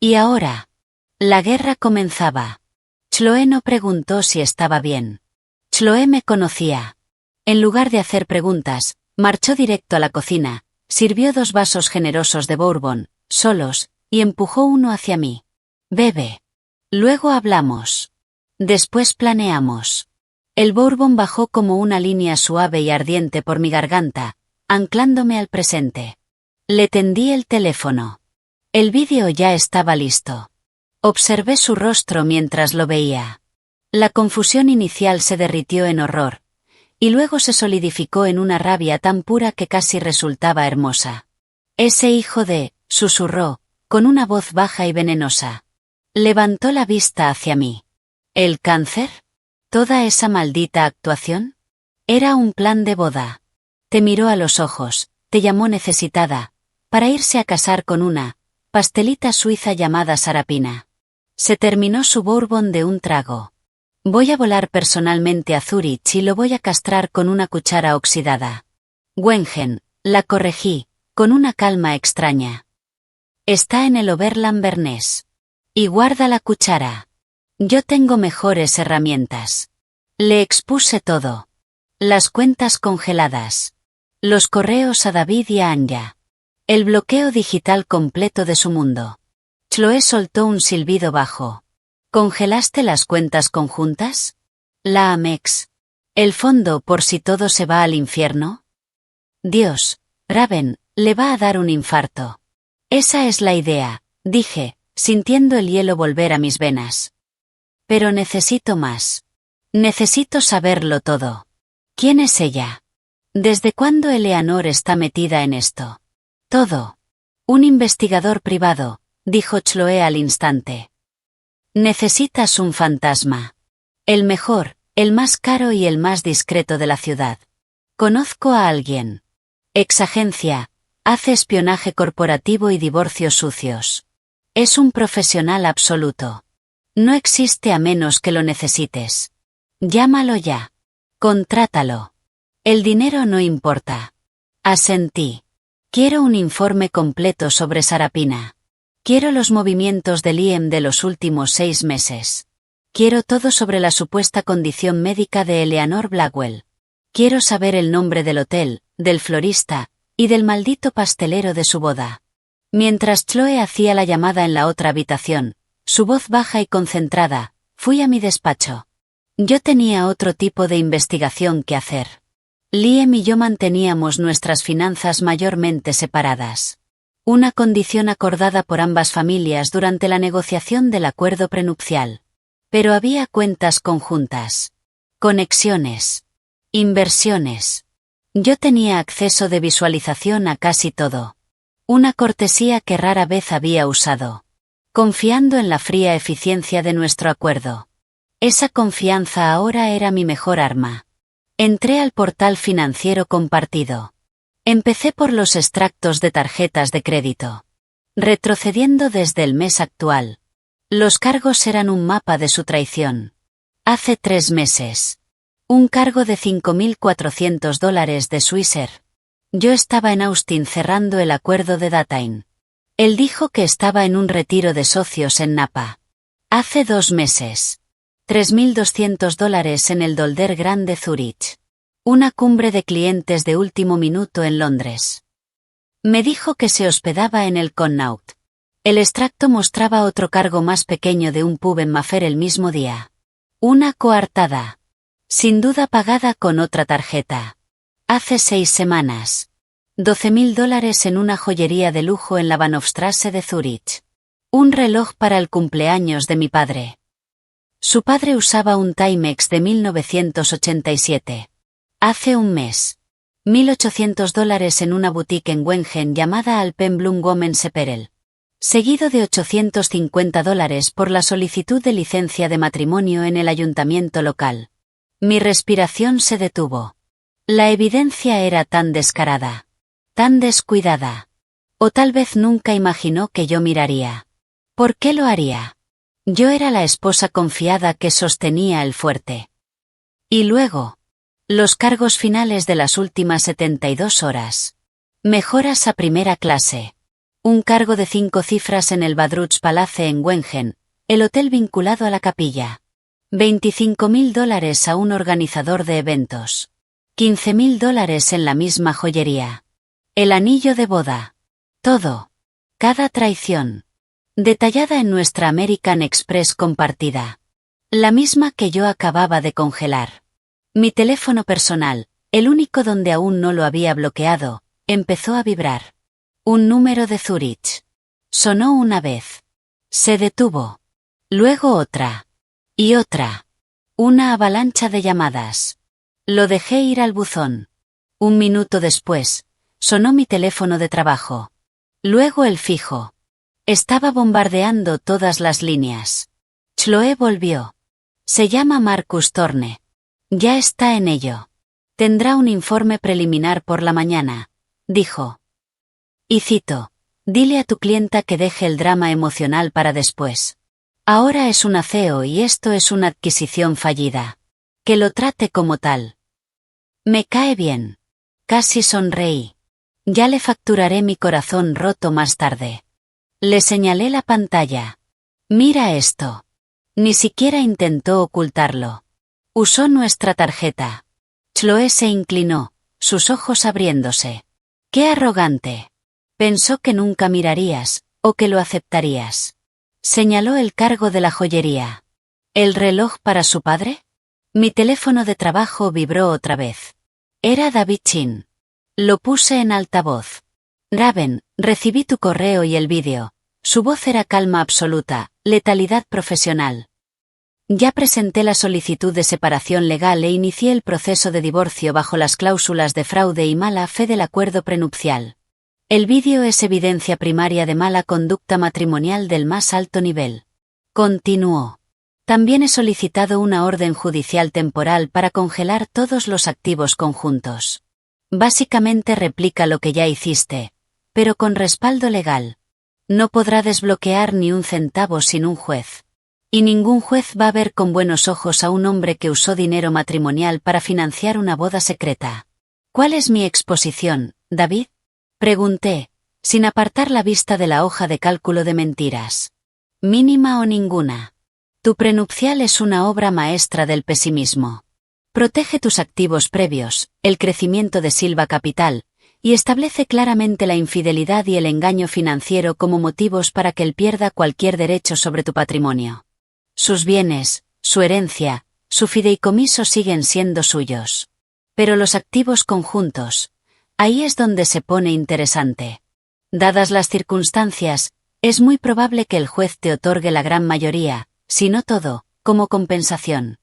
Y ahora. La guerra comenzaba. Chloe no preguntó si estaba bien. Chloe me conocía. En lugar de hacer preguntas, marchó directo a la cocina, sirvió 2 vasos generosos de bourbon, solos, y empujó uno hacia mí. Bebe. Luego hablamos. Después planeamos. El bourbon bajó como una línea suave y ardiente por mi garganta, anclándome al presente. Le tendí el teléfono. El vídeo ya estaba listo. Observé su rostro mientras lo veía. La confusión inicial se derritió en horror, y luego se solidificó en una rabia tan pura que casi resultaba hermosa. Ese hijo de, susurró, con una voz baja y venenosa. Levantó la vista hacia mí. ¿El cáncer? ¿Toda esa maldita actuación? Era un plan de boda. Te miró a los ojos, te llamó necesitada, para irse a casar con una pastelita suiza llamada Sarapina. Se terminó su bourbon de un trago. Voy a volar personalmente a Zúrich y lo voy a castrar con una cuchara oxidada. Wengen, la corregí, con una calma extraña. Está en el Oberland Bernés. Y guarda la cuchara. Yo tengo mejores herramientas. Le expuse todo. Las cuentas congeladas. Los correos a David y a Anya. El bloqueo digital completo de su mundo. Chloe soltó un silbido bajo. ¿Congelaste las cuentas conjuntas? La Amex. ¿El fondo por si todo se va al infierno? Dios, Raven, le va a dar un infarto. Esa es la idea, dije, sintiendo el hielo volver a mis venas. Pero necesito más. Necesito saberlo todo. ¿Quién es ella? ¿Desde cuándo Eleanor está metida en esto? Todo. Un investigador privado, dijo Chloe al instante. Necesitas un fantasma. El mejor, el más caro y el más discreto de la ciudad. Conozco a alguien. Exagencia, hace espionaje corporativo y divorcios sucios. Es un profesional absoluto. No existe a menos que lo necesites. Llámalo ya. Contrátalo. El dinero no importa. Asentí. Quiero un informe completo sobre Sarapina. Quiero los movimientos de Liam de los últimos 6 meses. Quiero todo sobre la supuesta condición médica de Eleanor Blackwell. Quiero saber el nombre del hotel, del florista, y del maldito pastelero de su boda. Mientras Chloe hacía la llamada en la otra habitación, su voz baja y concentrada, fui a mi despacho. Yo tenía otro tipo de investigación que hacer. Liam y yo manteníamos nuestras finanzas mayormente separadas. Una condición acordada por ambas familias durante la negociación del acuerdo prenupcial. Pero había cuentas conjuntas. Conexiones. Inversiones. Yo tenía acceso de visualización a casi todo. Una cortesía que rara vez había usado. Confiando en la fría eficiencia de nuestro acuerdo. Esa confianza ahora era mi mejor arma. Entré al portal financiero compartido. Empecé por los extractos de tarjetas de crédito. Retrocediendo desde el mes actual. Los cargos eran un mapa de su traición. Hace 3 meses. Un cargo de $5.400 de Swissair. Yo estaba en Austin cerrando el acuerdo de Datain. Él dijo que estaba en un retiro de socios en Napa. Hace 2 meses. $3.200 en el Dolder Grande Zurich. Una cumbre de clientes de último minuto en Londres. Me dijo que se hospedaba en el Connaught. El extracto mostraba otro cargo más pequeño de un pub en Mayfair el mismo día. Una coartada. Sin duda pagada con otra tarjeta. Hace 6 semanas. $12.000 en una joyería de lujo en la Bahnhofstrasse de Zurich. Un reloj para el cumpleaños de mi padre. Su padre usaba un Timex de 1987. Hace un mes. $1.800 en una boutique en Wengen llamada Alpenblum Women's Apparel. seguido de $850 por la solicitud de licencia de matrimonio en el ayuntamiento local. Mi respiración se detuvo. La evidencia era tan descarada, tan descuidada. O tal vez nunca imaginó que yo miraría. ¿Por qué lo haría? Yo era la esposa confiada que sostenía el fuerte. Y luego, los cargos finales de las últimas 72 horas. Mejoras a primera clase. Un cargo de 5 cifras en el Badruch Palace en Wengen, el hotel vinculado a la capilla. $25.000 a un organizador de eventos. $15.000 en la misma joyería. El anillo de boda. Todo. Cada traición. Detallada en nuestra American Express compartida. La misma que yo acababa de congelar. Mi teléfono personal, el único donde aún no lo había bloqueado, empezó a vibrar. Un número de Zurich. Sonó una vez. Se detuvo. Luego otra. Y otra. Una avalancha de llamadas. Lo dejé ir al buzón. Un minuto después, sonó mi teléfono de trabajo. Luego el fijo. Estaba bombardeando todas las líneas. Chloe volvió. Se llama Marcus Thorne. Ya está en ello. Tendrá un informe preliminar por la mañana, dijo. Y cito, dile a tu clienta que deje el drama emocional para después. Ahora es un CEO y esto es una adquisición fallida. Que lo trate como tal. Me cae bien. Casi sonreí. Ya le facturaré mi corazón roto más tarde. Le señalé la pantalla. Mira esto. Ni siquiera intentó ocultarlo. Usó nuestra tarjeta. Chloe se inclinó, sus ojos abriéndose. ¡Qué arrogante! Pensó que nunca mirarías, o que lo aceptarías. Señaló el cargo de la joyería. ¿El reloj para su padre? Mi teléfono de trabajo vibró otra vez. Era David Chin. Lo puse en altavoz. Raven, recibí tu correo y el vídeo. Su voz era calma absoluta, letalidad profesional. Ya presenté la solicitud de separación legal e inicié el proceso de divorcio bajo las cláusulas de fraude y mala fe del acuerdo prenupcial. El vídeo es evidencia primaria de mala conducta matrimonial del más alto nivel. Continuó. También he solicitado una orden judicial temporal para congelar todos los activos conjuntos. Básicamente replica lo que ya hiciste, pero con respaldo legal. No podrá desbloquear ni un centavo sin un juez. Y ningún juez va a ver con buenos ojos a un hombre que usó dinero matrimonial para financiar una boda secreta. ¿Cuál es mi exposición, David? Pregunté, sin apartar la vista de la hoja de cálculo de mentiras. Mínima o ninguna. Tu prenupcial es una obra maestra del pesimismo. Protege tus activos previos, el crecimiento de Silva Capital, y establece claramente la infidelidad y el engaño financiero como motivos para que él pierda cualquier derecho sobre tu patrimonio. Sus bienes, su herencia, su fideicomiso siguen siendo suyos. Pero los activos conjuntos, ahí es donde se pone interesante. Dadas las circunstancias, es muy probable que el juez te otorgue la gran mayoría, si no todo, como compensación.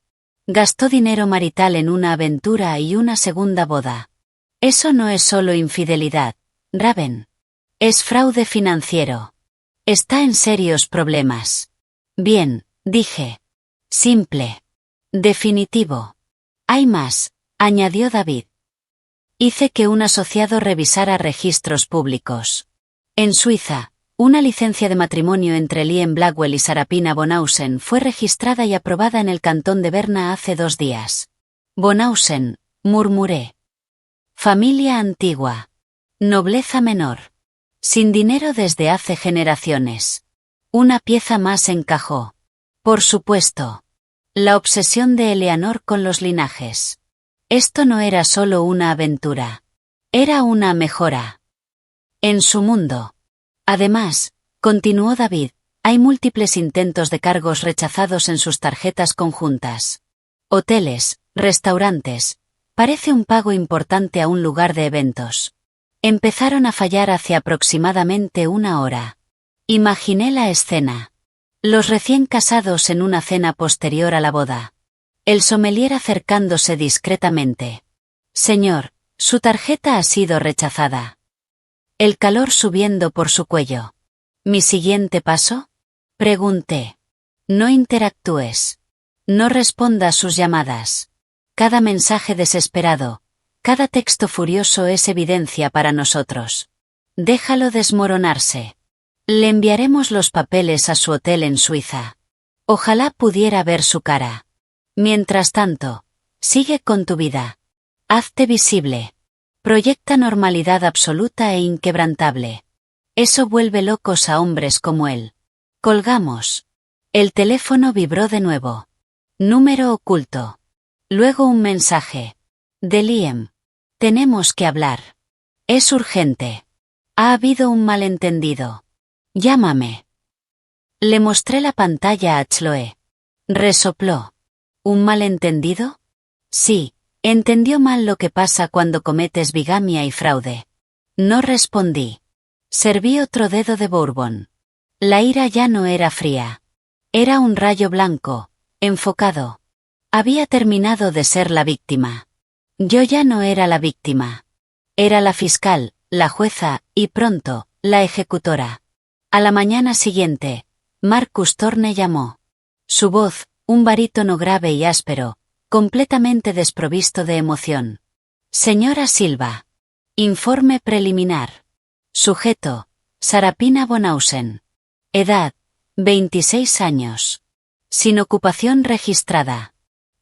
Gastó dinero marital en una aventura y una segunda boda. Eso no es solo infidelidad, Raven. Es fraude financiero. Está en serios problemas. Bien, dije. Simple. Definitivo. Hay más, añadió David. Hice que un asociado revisara registros públicos. En Suiza, una licencia de matrimonio entre Lien Blackwell y Sarapina Bonhausen fue registrada y aprobada en el cantón de Berna hace 2 días. Bonhausen, murmuré. Familia antigua. Nobleza menor. Sin dinero desde hace generaciones. Una pieza más encajó. Por supuesto. La obsesión de Eleanor con los linajes. Esto no era solo una aventura. Era una mejora. En su mundo. Además, continuó David, hay múltiples intentos de cargos rechazados en sus tarjetas conjuntas. Hoteles, restaurantes. Parece un pago importante a un lugar de eventos. Empezaron a fallar hace aproximadamente 1 hora. Imaginé la escena. Los recién casados en una cena posterior a la boda. El sommelier acercándose discretamente. Señor, su tarjeta ha sido rechazada. El calor subiendo por su cuello. ¿Mi siguiente paso? Pregunté. No interactúes. No respondas sus llamadas. Cada mensaje desesperado, cada texto furioso es evidencia para nosotros. Déjalo desmoronarse. Le enviaremos los papeles a su hotel en Suiza. Ojalá pudiera ver su cara. Mientras tanto, sigue con tu vida. Hazte visible. Proyecta normalidad absoluta e inquebrantable. Eso vuelve locos a hombres como él. Colgamos. El teléfono vibró de nuevo. Número oculto. Luego un mensaje. De Liam. Tenemos que hablar. Es urgente. Ha habido un malentendido. Llámame. Le mostré la pantalla a Chloe. Resopló. ¿Un malentendido? Sí, entendió mal lo que pasa cuando cometes bigamia y fraude. No respondí. Serví otro dedo de bourbon. La ira ya no era fría. Era un rayo blanco, enfocado. Había terminado de ser la víctima. Yo ya no era la víctima. Era la fiscal, la jueza, y pronto, la ejecutora. A la mañana siguiente, Marcus Thorne llamó. Su voz, un barítono grave y áspero, completamente desprovisto de emoción. Señora Silva. Informe preliminar. Sujeto, Sarapina Bonhausen. Edad, 26 años. Sin ocupación registrada.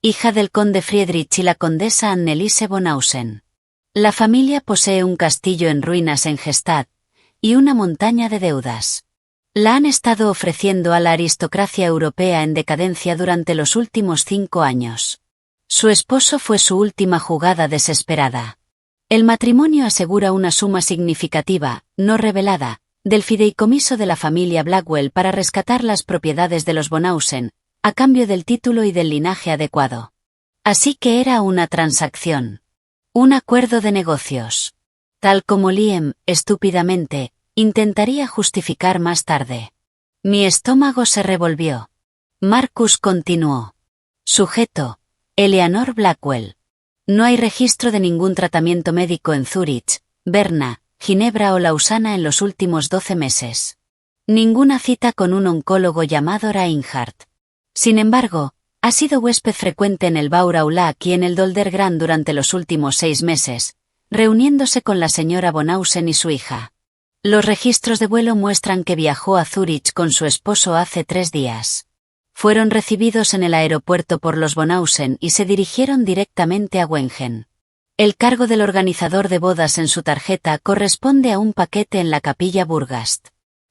Hija del conde Friedrich y la condesa Anneliese Bonhausen. La familia posee un castillo en ruinas en Gstaad, y una montaña de deudas. La han estado ofreciendo a la aristocracia europea en decadencia durante los últimos 5 años. Su esposo fue su última jugada desesperada. El matrimonio asegura una suma significativa, no revelada, del fideicomiso de la familia Blackwell para rescatar las propiedades de los Bonhausen, a cambio del título y del linaje adecuado. Así que era una transacción. Un acuerdo de negocios. Tal como Liam, estúpidamente, intentaría justificar más tarde. Mi estómago se revolvió. Marcus continuó. Sujeto, Eleanor Blackwell. No hay registro de ningún tratamiento médico en Zúrich, Berna, Ginebra o Lausana en los últimos 12 meses. Ninguna cita con un oncólogo llamado Reinhardt. Sin embargo, ha sido huésped frecuente en el Baur Aulac y en el Dolder Grand durante los últimos 6 meses, reuniéndose con la señora Bonhausen y su hija. Los registros de vuelo muestran que viajó a Zúrich con su esposo hace 3 días. Fueron recibidos en el aeropuerto por los Bonhausen y se dirigieron directamente a Wengen. El cargo del organizador de bodas en su tarjeta corresponde a un paquete en la capilla Burgast.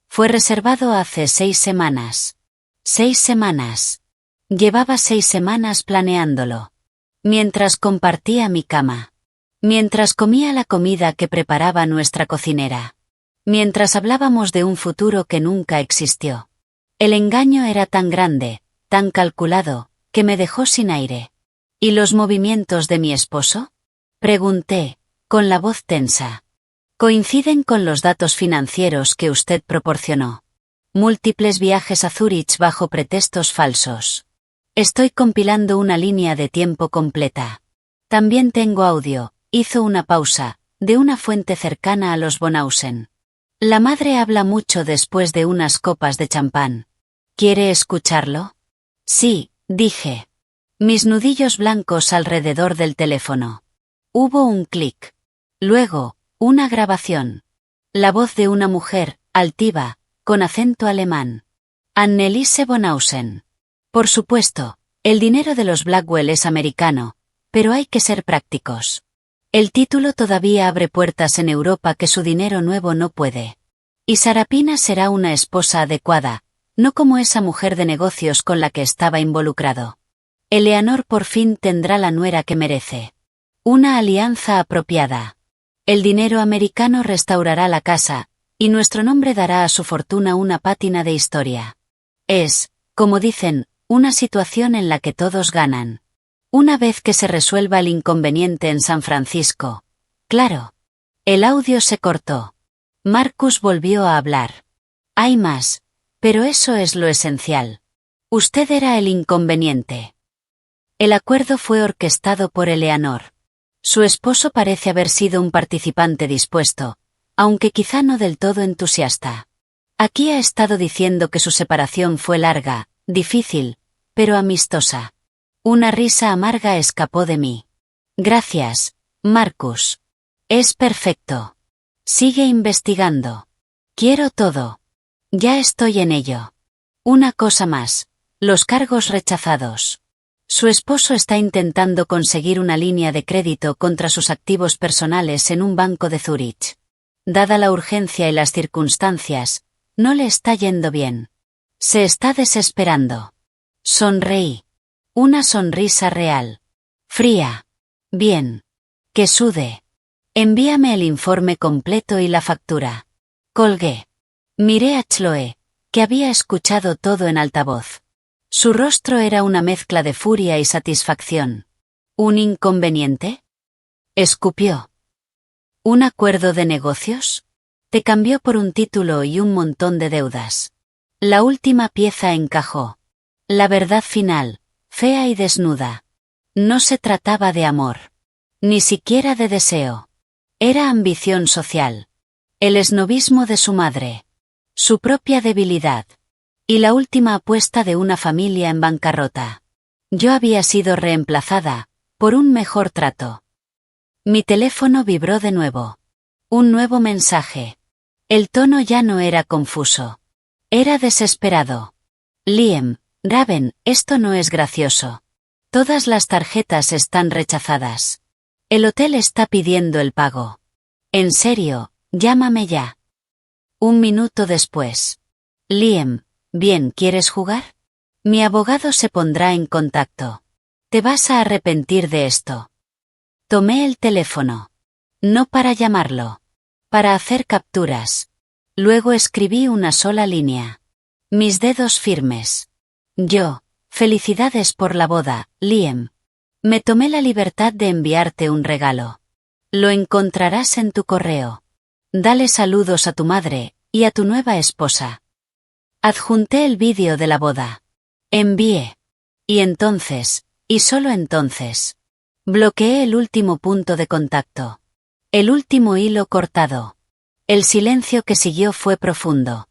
Fue reservado hace 6 semanas. 6 semanas. Llevaba 6 semanas planeándolo. Mientras compartía mi cama. Mientras comía la comida que preparaba nuestra cocinera. Mientras hablábamos de un futuro que nunca existió. El engaño era tan grande, tan calculado, que me dejó sin aire. ¿Y los movimientos de mi esposo? Pregunté, con la voz tensa. Coinciden con los datos financieros que usted proporcionó. Múltiples viajes a Zúrich bajo pretextos falsos. Estoy compilando una línea de tiempo completa. También tengo audio, hizo una pausa, de una fuente cercana a los Bonhausen. La madre habla mucho después de unas copas de champán. ¿Quiere escucharlo? Sí, dije. Mis nudillos blancos alrededor del teléfono. Hubo un clic. Luego, una grabación. La voz de una mujer, altiva, con acento alemán. Anneliese Bonhausen. Por supuesto, el dinero de los Blackwell es americano, pero hay que ser prácticos. El título todavía abre puertas en Europa que su dinero nuevo no puede. Y Sarapina será una esposa adecuada, no como esa mujer de negocios con la que estaba involucrado. Eleanor por fin tendrá la nuera que merece. Una alianza apropiada. El dinero americano restaurará la casa, y nuestro nombre dará a su fortuna una pátina de historia. Es, como dicen, una situación en la que todos ganan. Una vez que se resuelva el inconveniente en San Francisco. Claro. El audio se cortó. Marcus volvió a hablar. Hay más, pero eso es lo esencial. Usted era el inconveniente. El acuerdo fue orquestado por Eleanor. Su esposo parece haber sido un participante dispuesto, aunque quizá no del todo entusiasta. Aquí ha estado diciendo que su separación fue larga, difícil, pero amistosa. Una risa amarga escapó de mí. Gracias, Marcus. Es perfecto. Sigue investigando. Quiero todo. Ya estoy en ello. Una cosa más. Los cargos rechazados. Su esposo está intentando conseguir una línea de crédito contra sus activos personales en un banco de Zúrich. Dada la urgencia y las circunstancias, no le está yendo bien. Se está desesperando. Sonreí. Una sonrisa real. Fría. Bien. Que sude. Envíame el informe completo y la factura. Colgué. Miré a Chloe, que había escuchado todo en altavoz. Su rostro era una mezcla de furia y satisfacción. ¿Un inconveniente? Escupió. ¿Un acuerdo de negocios? Te cambió por un título y un montón de deudas. La última pieza encajó. La verdad final, fea y desnuda. No se trataba de amor. Ni siquiera de deseo. Era ambición social. El esnobismo de su madre. Su propia debilidad. Y la última apuesta de una familia en bancarrota. Yo había sido reemplazada, por un mejor trato. Mi teléfono vibró de nuevo. Un nuevo mensaje. El tono ya no era confuso. Era desesperado. Liam, Raven, esto no es gracioso. Todas las tarjetas están rechazadas. El hotel está pidiendo el pago. En serio, llámame ya. Un minuto después. Liam, bien, ¿quieres jugar? Mi abogado se pondrá en contacto. Te vas a arrepentir de esto. Tomé el teléfono. No para llamarlo. Para hacer capturas. Luego escribí una sola línea. Mis dedos firmes. Yo, felicidades por la boda, Liam. Me tomé la libertad de enviarte un regalo. Lo encontrarás en tu correo. Dale saludos a tu madre, y a tu nueva esposa. Adjunté el vídeo de la boda. Envié. Y entonces, y solo entonces, bloqueé el último punto de contacto. El último hilo cortado. El silencio que siguió fue profundo.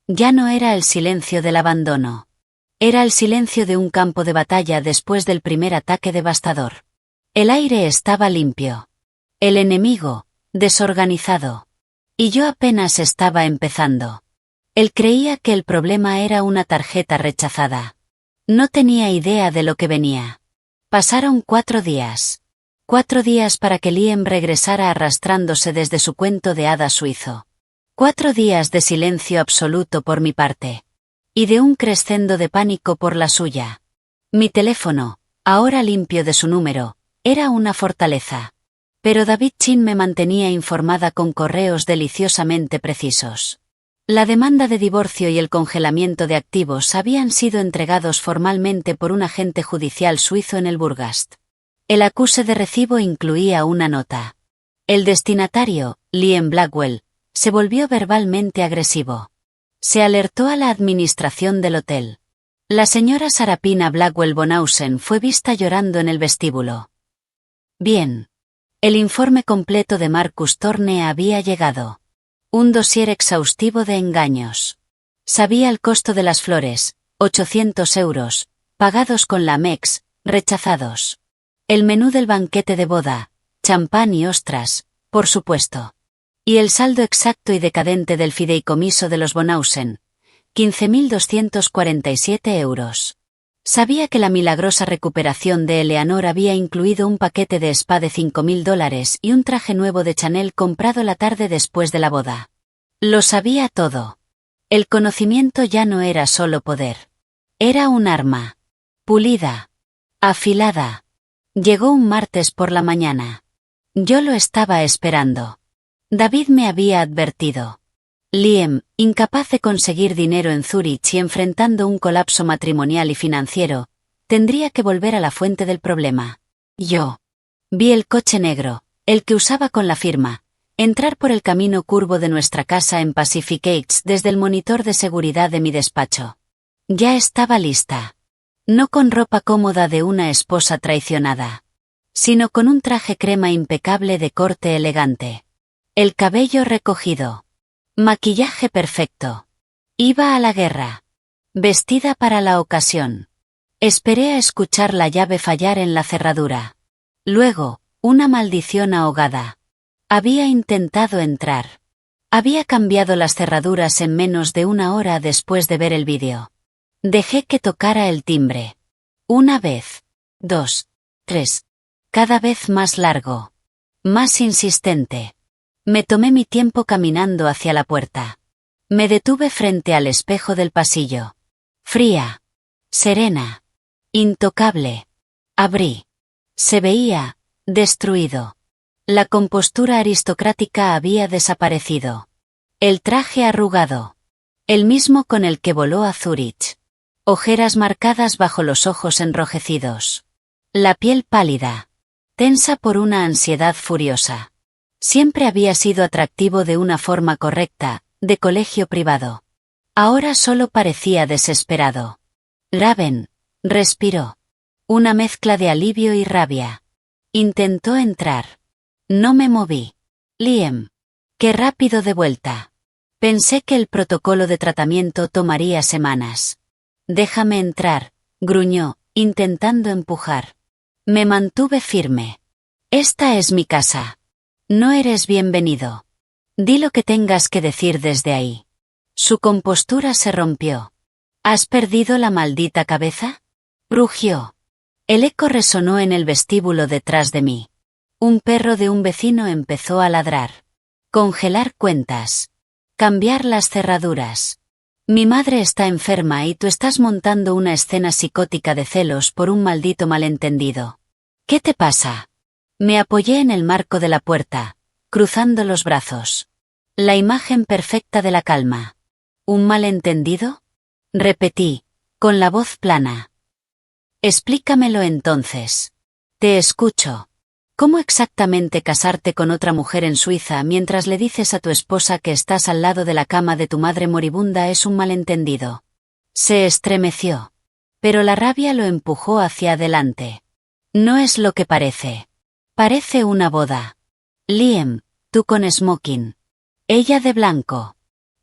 Ya no era el silencio del abandono. Era el silencio de un campo de batalla después del primer ataque devastador. El aire estaba limpio. El enemigo, desorganizado. Y yo apenas estaba empezando. Él creía que el problema era una tarjeta rechazada. No tenía idea de lo que venía. Pasaron 4 días. 4 días para que Liam regresara arrastrándose desde su cuento de hadas suizo. 4 días de silencio absoluto por mi parte. Y de un crescendo de pánico por la suya. Mi teléfono, ahora limpio de su número, era una fortaleza. Pero David Chin me mantenía informada con correos deliciosamente precisos. La demanda de divorcio y el congelamiento de activos habían sido entregados formalmente por un agente judicial suizo en el Burgast. El acuse de recibo incluía una nota. El destinatario, Liam Blackwell, se volvió verbalmente agresivo. Se alertó a la administración del hotel. La señora Sarapina Blackwell Bonhausen fue vista llorando en el vestíbulo. Bien. El informe completo de Marcus Thorne había llegado. Un dossier exhaustivo de engaños. Sabía el costo de las flores, 800 euros, pagados con la Amex, rechazados. El menú del banquete de boda, champán y ostras, por supuesto. Y el saldo exacto y decadente del fideicomiso de los Bonhausen, 15.247 euros. Sabía que la milagrosa recuperación de Eleanor había incluido un paquete de spa de $5.000 y un traje nuevo de Chanel comprado la tarde después de la boda. Lo sabía todo. El conocimiento ya no era solo poder. Era un arma. Pulida. Afilada. Llegó un martes por la mañana. Yo lo estaba esperando. David me había advertido. Liam, incapaz de conseguir dinero en Zúrich y enfrentando un colapso matrimonial y financiero, tendría que volver a la fuente del problema. Yo. Vi el coche negro, el que usaba con la firma, entrar por el camino curvo de nuestra casa en Pacific Heights desde el monitor de seguridad de mi despacho. Ya estaba lista. No con ropa cómoda de una esposa traicionada, sino con un traje crema impecable de corte elegante. El cabello recogido. Maquillaje perfecto. Iba a la guerra. Vestida para la ocasión. Esperé a escuchar la llave fallar en la cerradura. Luego, una maldición ahogada. Había intentado entrar. Había cambiado las cerraduras en menos de una hora después de ver el vídeo. Dejé que tocara el timbre. Una vez. 2. 3. Cada vez más largo. Más insistente. Me tomé mi tiempo caminando hacia la puerta. Me detuve frente al espejo del pasillo. Fría. Serena. Intocable. Abrí. Se veía, destruido. La compostura aristocrática había desaparecido. El traje arrugado. El mismo con el que voló a Zúrich. Ojeras marcadas bajo los ojos enrojecidos. La piel pálida. Tensa por una ansiedad furiosa. Siempre había sido atractivo de una forma correcta, de colegio privado. Ahora solo parecía desesperado. Raven, respiró. Una mezcla de alivio y rabia. Intentó entrar. No me moví. Liam. Qué rápido de vuelta. Pensé que el protocolo de tratamiento tomaría semanas. Déjame entrar, gruñó, intentando empujar. Me mantuve firme. Esta es mi casa. No eres bienvenido. Di lo que tengas que decir desde ahí. Su compostura se rompió. ¿Has perdido la maldita cabeza? Rugió. El eco resonó en el vestíbulo detrás de mí. Un perro de un vecino empezó a ladrar. Congelar cuentas. Cambiar las cerraduras. Mi madre está enferma y tú estás montando una escena psicótica de celos por un maldito malentendido. ¿Qué te pasa? Me apoyé en el marco de la puerta, cruzando los brazos. La imagen perfecta de la calma. ¿Un malentendido? Repetí, con la voz plana. Explícamelo entonces. Te escucho. ¿Cómo exactamente casarte con otra mujer en Suiza mientras le dices a tu esposa que estás al lado de la cama de tu madre moribunda es un malentendido? Se estremeció. Pero la rabia lo empujó hacia adelante. No es lo que parece. Parece una boda. Liam, tú con smoking. Ella de blanco.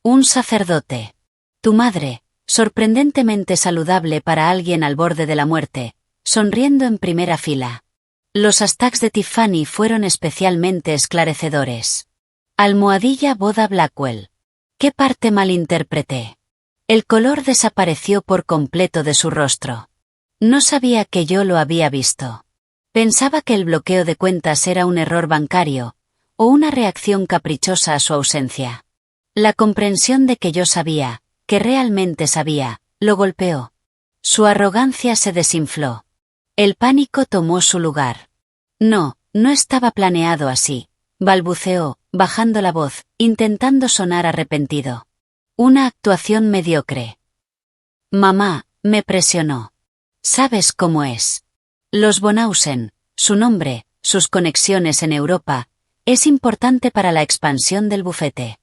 Un sacerdote. Tu madre, sorprendentemente saludable para alguien al borde de la muerte, sonriendo en primera fila. Los hashtags de Tiffany fueron especialmente esclarecedores. Almohadilla boda Blackwell. ¿Qué parte malinterpreté? El color desapareció por completo de su rostro. No sabía que yo lo había visto. Pensaba que el bloqueo de cuentas era un error bancario, o una reacción caprichosa a su ausencia. La comprensión de que yo sabía, que realmente sabía, lo golpeó. Su arrogancia se desinfló. El pánico tomó su lugar. No, no estaba planeado así, balbuceó, bajando la voz, intentando sonar arrepentido. Una actuación mediocre. Mamá, me presionó. ¿Sabes cómo es? Los Bonhausen, su nombre, sus conexiones en Europa, es importante para la expansión del bufete.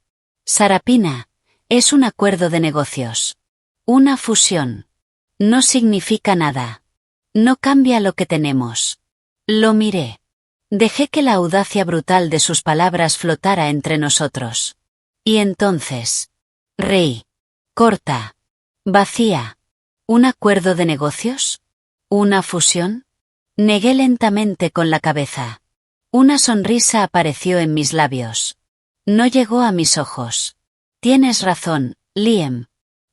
Sarapina, es un acuerdo de negocios. Una fusión. No significa nada. No cambia lo que tenemos. Lo miré. Dejé que la audacia brutal de sus palabras flotara entre nosotros. Y entonces. Reí. Corta. Vacía. ¿Un acuerdo de negocios? ¿Una fusión? Negué lentamente con la cabeza. Una sonrisa apareció en mis labios. No llegó a mis ojos. Tienes razón, Liam.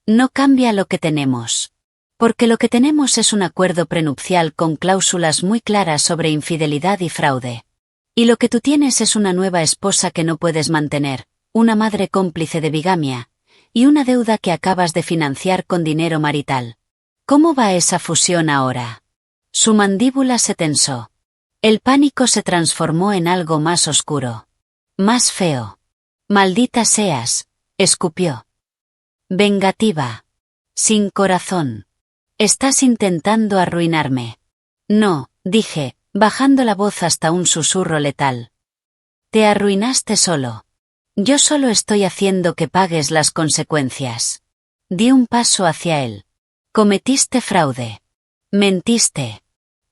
No cambia lo que tenemos. Porque lo que tenemos es un acuerdo prenupcial con cláusulas muy claras sobre infidelidad y fraude. Y lo que tú tienes es una nueva esposa que no puedes mantener, una madre cómplice de bigamia, y una deuda que acabas de financiar con dinero marital. ¿Cómo va esa fusión ahora? Su mandíbula se tensó. El pánico se transformó en algo más oscuro. Más feo. Maldita seas, escupió. Vengativa. Sin corazón. Estás intentando arruinarme. No, dije, bajando la voz hasta un susurro letal. Te arruinaste solo. Yo solo estoy haciendo que pagues las consecuencias. Di un paso hacia él. Cometiste fraude. Mentiste.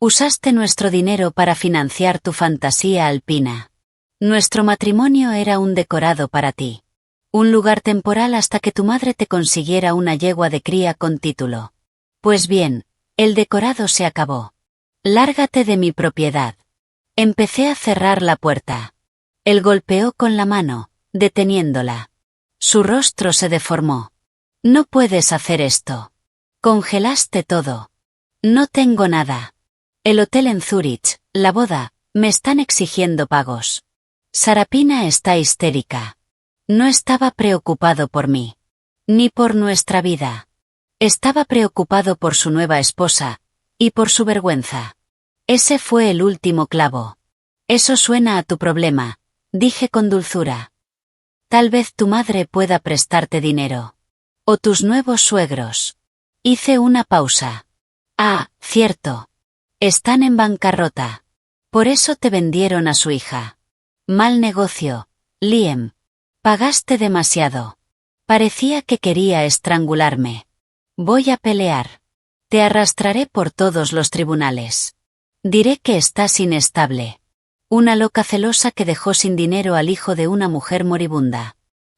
Usaste nuestro dinero para financiar tu fantasía alpina. Nuestro matrimonio era un decorado para ti. Un lugar temporal hasta que tu madre te consiguiera una yegua de cría con título. Pues bien, el decorado se acabó. Lárgate de mi propiedad. Empecé a cerrar la puerta. Él golpeó con la mano, deteniéndola. Su rostro se deformó. No puedes hacer esto. Congelaste todo. No tengo nada. El hotel en Zúrich, la boda, me están exigiendo pagos. Sarapina está histérica. No estaba preocupado por mí. Ni por nuestra vida. Estaba preocupado por su nueva esposa, y por su vergüenza. Ese fue el último clavo. Eso suena a tu problema, dije con dulzura. Tal vez tu madre pueda prestarte dinero. O tus nuevos suegros. Hice una pausa. Ah, cierto. Están en bancarrota. Por eso te vendieron a su hija. Mal negocio, Liam. Pagaste demasiado. Parecía que quería estrangularme. Voy a pelear. Te arrastraré por todos los tribunales. Diré que estás inestable. Una loca celosa que dejó sin dinero al hijo de una mujer moribunda.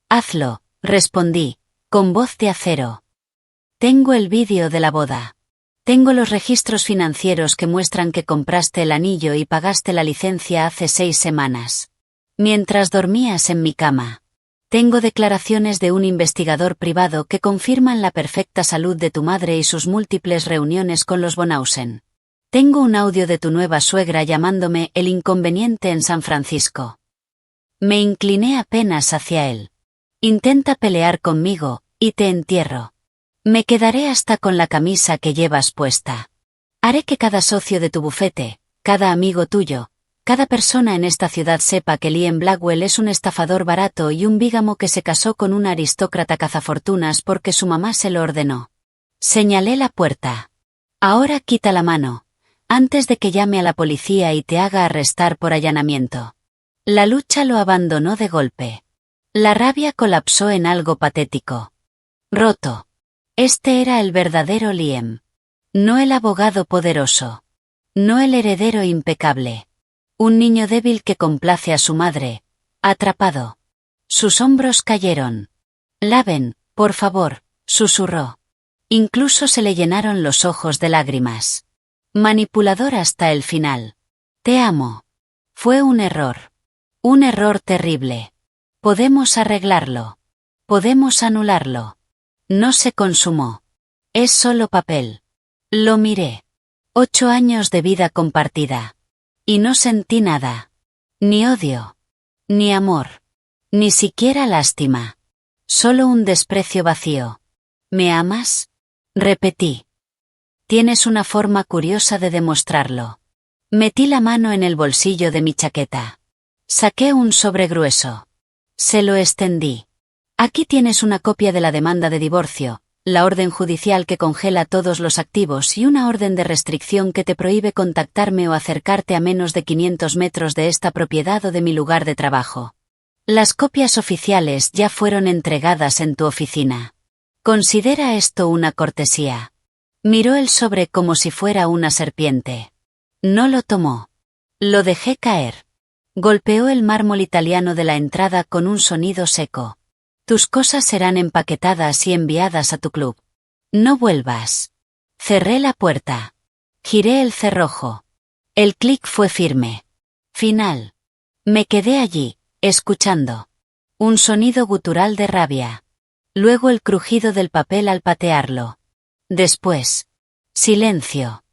Hazlo, respondí, con voz de acero. Tengo el vídeo de la boda. Tengo los registros financieros que muestran que compraste el anillo y pagaste la licencia hace 6 semanas. Mientras dormías en mi cama. Tengo declaraciones de un investigador privado que confirman la perfecta salud de tu madre y sus múltiples reuniones con los Bonhausen. Tengo un audio de tu nueva suegra llamándome el inconveniente en San Francisco. Me incliné apenas hacia él. Intenta pelear conmigo, y te entierro. Me quedaré hasta con la camisa que llevas puesta. Haré que cada socio de tu bufete, cada amigo tuyo, cada persona en esta ciudad sepa que Liam Blackwell es un estafador barato y un bígamo que se casó con una aristócrata cazafortunas porque su mamá se lo ordenó. Señalé la puerta. Ahora quita la mano, antes de que llame a la policía y te haga arrestar por allanamiento. La lucha lo abandonó de golpe. La rabia colapsó en algo patético. Roto. Este era el verdadero Liam. No el abogado poderoso. No el heredero impecable. Un niño débil que complace a su madre. Atrapado. Sus hombros cayeron. Laven, por favor, susurró. Incluso se le llenaron los ojos de lágrimas. Manipulador hasta el final. Te amo. Fue un error. Un error terrible. Podemos arreglarlo. Podemos anularlo. No se consumó. Es solo papel. Lo miré. 8 años de vida compartida. Y no sentí nada. Ni odio. Ni amor. Ni siquiera lástima. Solo un desprecio vacío. ¿Me amas? Repetí. Tienes una forma curiosa de demostrarlo. Metí la mano en el bolsillo de mi chaqueta. Saqué un sobre grueso. Se lo extendí. Aquí tienes una copia de la demanda de divorcio, la orden judicial que congela todos los activos y una orden de restricción que te prohíbe contactarme o acercarte a menos de 500 metros de esta propiedad o de mi lugar de trabajo. Las copias oficiales ya fueron entregadas en tu oficina. Considera esto una cortesía. Miró el sobre como si fuera una serpiente. No lo tomó. Lo dejé caer. Golpeó el mármol italiano de la entrada con un sonido seco. Tus cosas serán empaquetadas y enviadas a tu club. No vuelvas. Cerré la puerta. Giré el cerrojo. El clic fue firme. Final. Me quedé allí, escuchando. Un sonido gutural de rabia. Luego el crujido del papel al patearlo. Después. Silencio.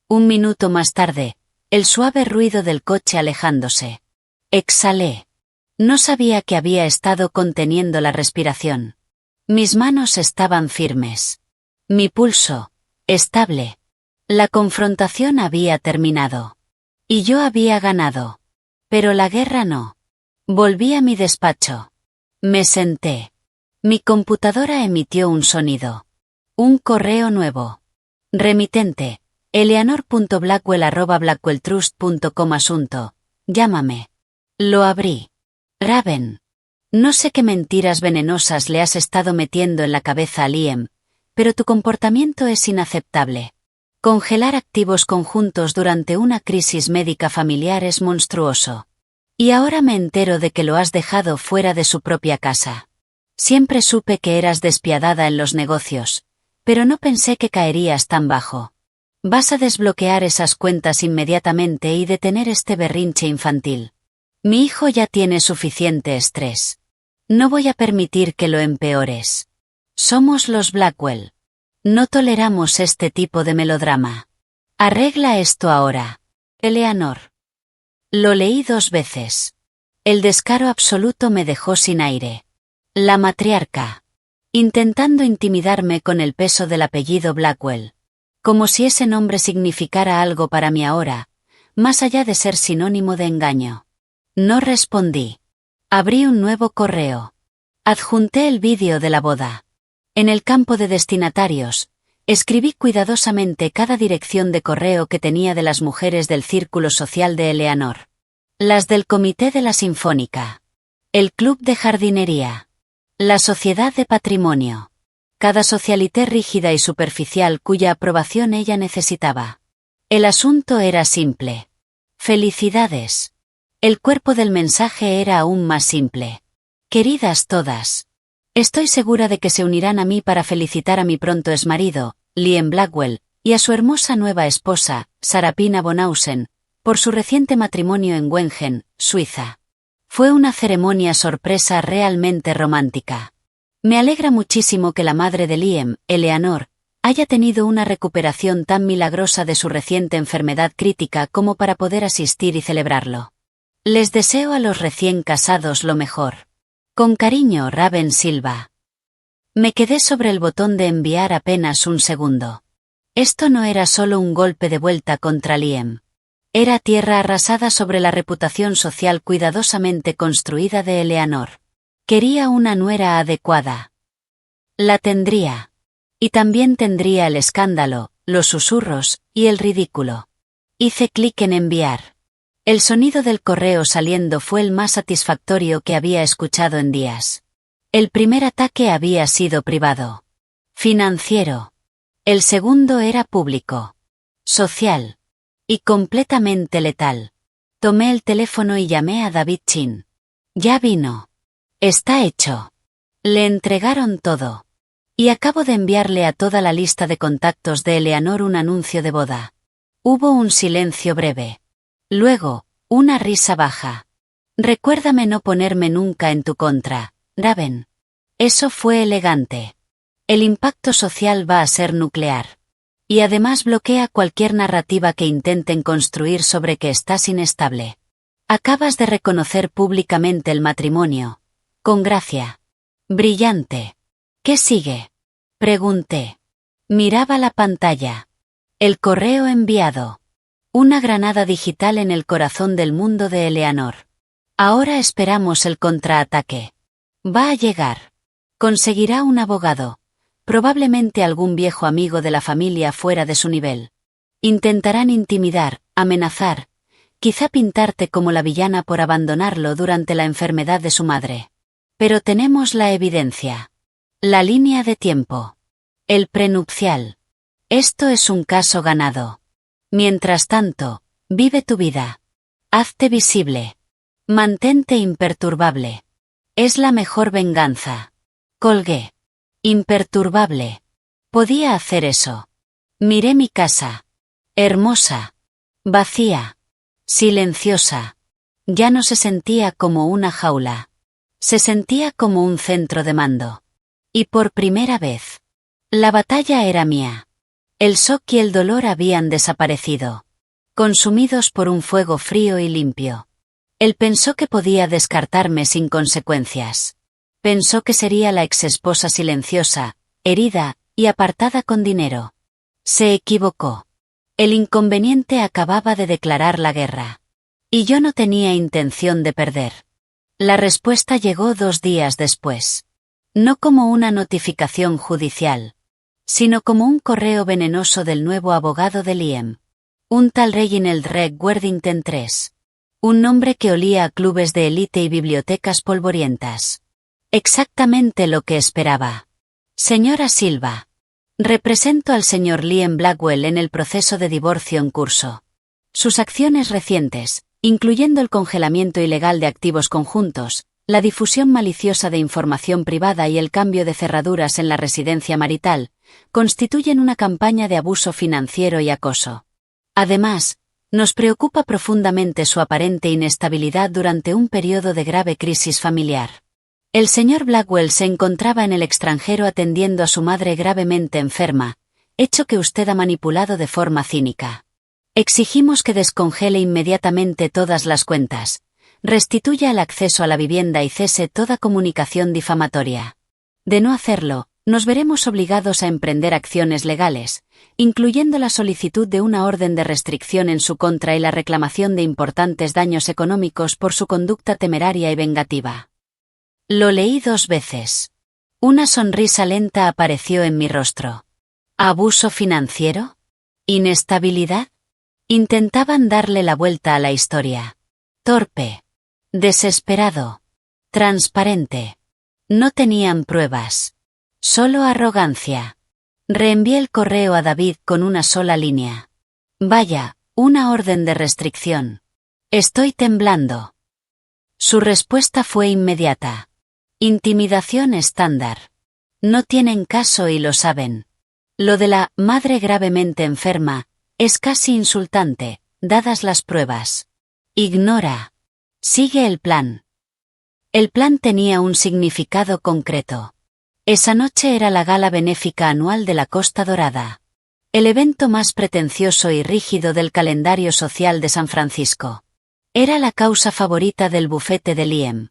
1 minuto más tarde, el suave ruido del coche alejándose. Exhalé. No sabía que había estado conteniendo la respiración. Mis manos estaban firmes. Mi pulso, estable. La confrontación había terminado. Y yo había ganado. Pero la guerra no. Volví a mi despacho. Me senté. Mi computadora emitió un sonido. Un correo nuevo. Remitente, eleanor.blackwell@blackwelltrust.com asunto. Llámame. Lo abrí. Raven. No sé qué mentiras venenosas le has estado metiendo en la cabeza a Liam, pero tu comportamiento es inaceptable. Congelar activos conjuntos durante una crisis médica familiar es monstruoso. Y ahora me entero de que lo has dejado fuera de su propia casa. Siempre supe que eras despiadada en los negocios, pero no pensé que caerías tan bajo. Vas a desbloquear esas cuentas inmediatamente y detener este berrinche infantil. Mi hijo ya tiene suficiente estrés. No voy a permitir que lo empeores. Somos los Blackwell. No toleramos este tipo de melodrama. Arregla esto ahora. Eleanor. Lo leí 2 veces. El descaro absoluto me dejó sin aire. La matriarca. Intentando intimidarme con el peso del apellido Blackwell. Como si ese nombre significara algo para mí ahora, más allá de ser sinónimo de engaño. No respondí. Abrí un nuevo correo. Adjunté el vídeo de la boda. En el campo de destinatarios, escribí cuidadosamente cada dirección de correo que tenía de las mujeres del círculo social de Eleanor. Las del Comité de la Sinfónica. El Club de Jardinería. La Sociedad de Patrimonio. Cada socialité rígida y superficial cuya aprobación ella necesitaba. El asunto era simple. Felicidades. El cuerpo del mensaje era aún más simple. Queridas todas. Estoy segura de que se unirán a mí para felicitar a mi pronto exmarido, Liam Blackwell, y a su hermosa nueva esposa, Sarapina Bonhausen, por su reciente matrimonio en Wengen, Suiza. Fue una ceremonia sorpresa realmente romántica. Me alegra muchísimo que la madre de Liam, Eleanor, haya tenido una recuperación tan milagrosa de su reciente enfermedad crítica como para poder asistir y celebrarlo. Les deseo a los recién casados lo mejor. Con cariño, Raven Silva. Me quedé sobre el botón de enviar apenas un segundo. Esto no era solo un golpe de vuelta contra Liam. Era tierra arrasada sobre la reputación social cuidadosamente construida de Eleanor. Quería una nuera adecuada. La tendría. Y también tendría el escándalo, los susurros, y el ridículo. Hice clic en enviar. El sonido del correo saliendo fue el más satisfactorio que había escuchado en días. El primer ataque había sido privado. Financiero. El segundo era público. Social. Y completamente letal. Tomé el teléfono y llamé a David Chin. Ya vino. Está hecho. Le entregaron todo. Y acabo de enviarle a toda la lista de contactos de Eleanor un anuncio de boda. Hubo un silencio breve. Luego, una risa baja. Recuérdame no ponerme nunca en tu contra, Raven. Eso fue elegante. El impacto social va a ser nuclear. Y además bloquea cualquier narrativa que intenten construir sobre que estás inestable. Acabas de reconocer públicamente el matrimonio. Con gracia. Brillante. ¿Qué sigue? Pregunté. Miraba la pantalla. El correo enviado. Una granada digital en el corazón del mundo de Eleanor. Ahora esperamos el contraataque. Va a llegar. Conseguirá un abogado. Probablemente algún viejo amigo de la familia fuera de su nivel. Intentarán intimidar, amenazar, quizá pintarte como la villana por abandonarlo durante la enfermedad de su madre. Pero tenemos la evidencia. La línea de tiempo. El prenupcial. Esto es un caso ganado. Mientras tanto, vive tu vida. Hazte visible. Mantente imperturbable. Es la mejor venganza. Colgué. Imperturbable. Podía hacer eso. Miré mi casa. Hermosa. Vacía. Silenciosa. Ya no se sentía como una jaula. Se sentía como un centro de mando. Y por primera vez. La batalla era mía. El shock y el dolor habían desaparecido. Consumidos por un fuego frío y limpio. Él pensó que podía descartarme sin consecuencias. Pensó que sería la exesposa silenciosa, herida, y apartada con dinero. Se equivocó. El inconveniente acababa de declarar la guerra. Y yo no tenía intención de perder. La respuesta llegó 2 días después. No como una notificación judicial, sino como un correo venenoso del nuevo abogado de Liam. Un tal Reginald Reg Worthington III. Un nombre que olía a clubes de élite y bibliotecas polvorientas. Exactamente lo que esperaba. Señora Silva. Represento al señor Liam Blackwell en el proceso de divorcio en curso. Sus acciones recientes, incluyendo el congelamiento ilegal de activos conjuntos, la difusión maliciosa de información privada y el cambio de cerraduras en la residencia marital constituyen una campaña de abuso financiero y acoso. Además, nos preocupa profundamente su aparente inestabilidad durante un periodo de grave crisis familiar. El señor Blackwell se encontraba en el extranjero atendiendo a su madre gravemente enferma, hecho que usted ha manipulado de forma cínica. Exigimos que descongele inmediatamente todas las cuentas, restituya el acceso a la vivienda y cese toda comunicación difamatoria. De no hacerlo, nos veremos obligados a emprender acciones legales, incluyendo la solicitud de una orden de restricción en su contra y la reclamación de importantes daños económicos por su conducta temeraria y vengativa. Lo leí 2 veces. Una sonrisa lenta apareció en mi rostro. ¿Abuso financiero? ¿Inestabilidad? Intentaban darle la vuelta a la historia. Torpe. Desesperado. Transparente. No tenían pruebas. Solo arrogancia. Reenvié el correo a David con una sola línea. Vaya, una orden de restricción. Estoy temblando. Su respuesta fue inmediata. Intimidación estándar. No tienen caso y lo saben. Lo de la madre gravemente enferma es casi insultante, dadas las pruebas. Ignora. Sigue el plan. El plan tenía un significado concreto. Esa noche era la gala benéfica anual de la Costa Dorada. El evento más pretencioso y rígido del calendario social de San Francisco. Era la causa favorita del bufete de Liam.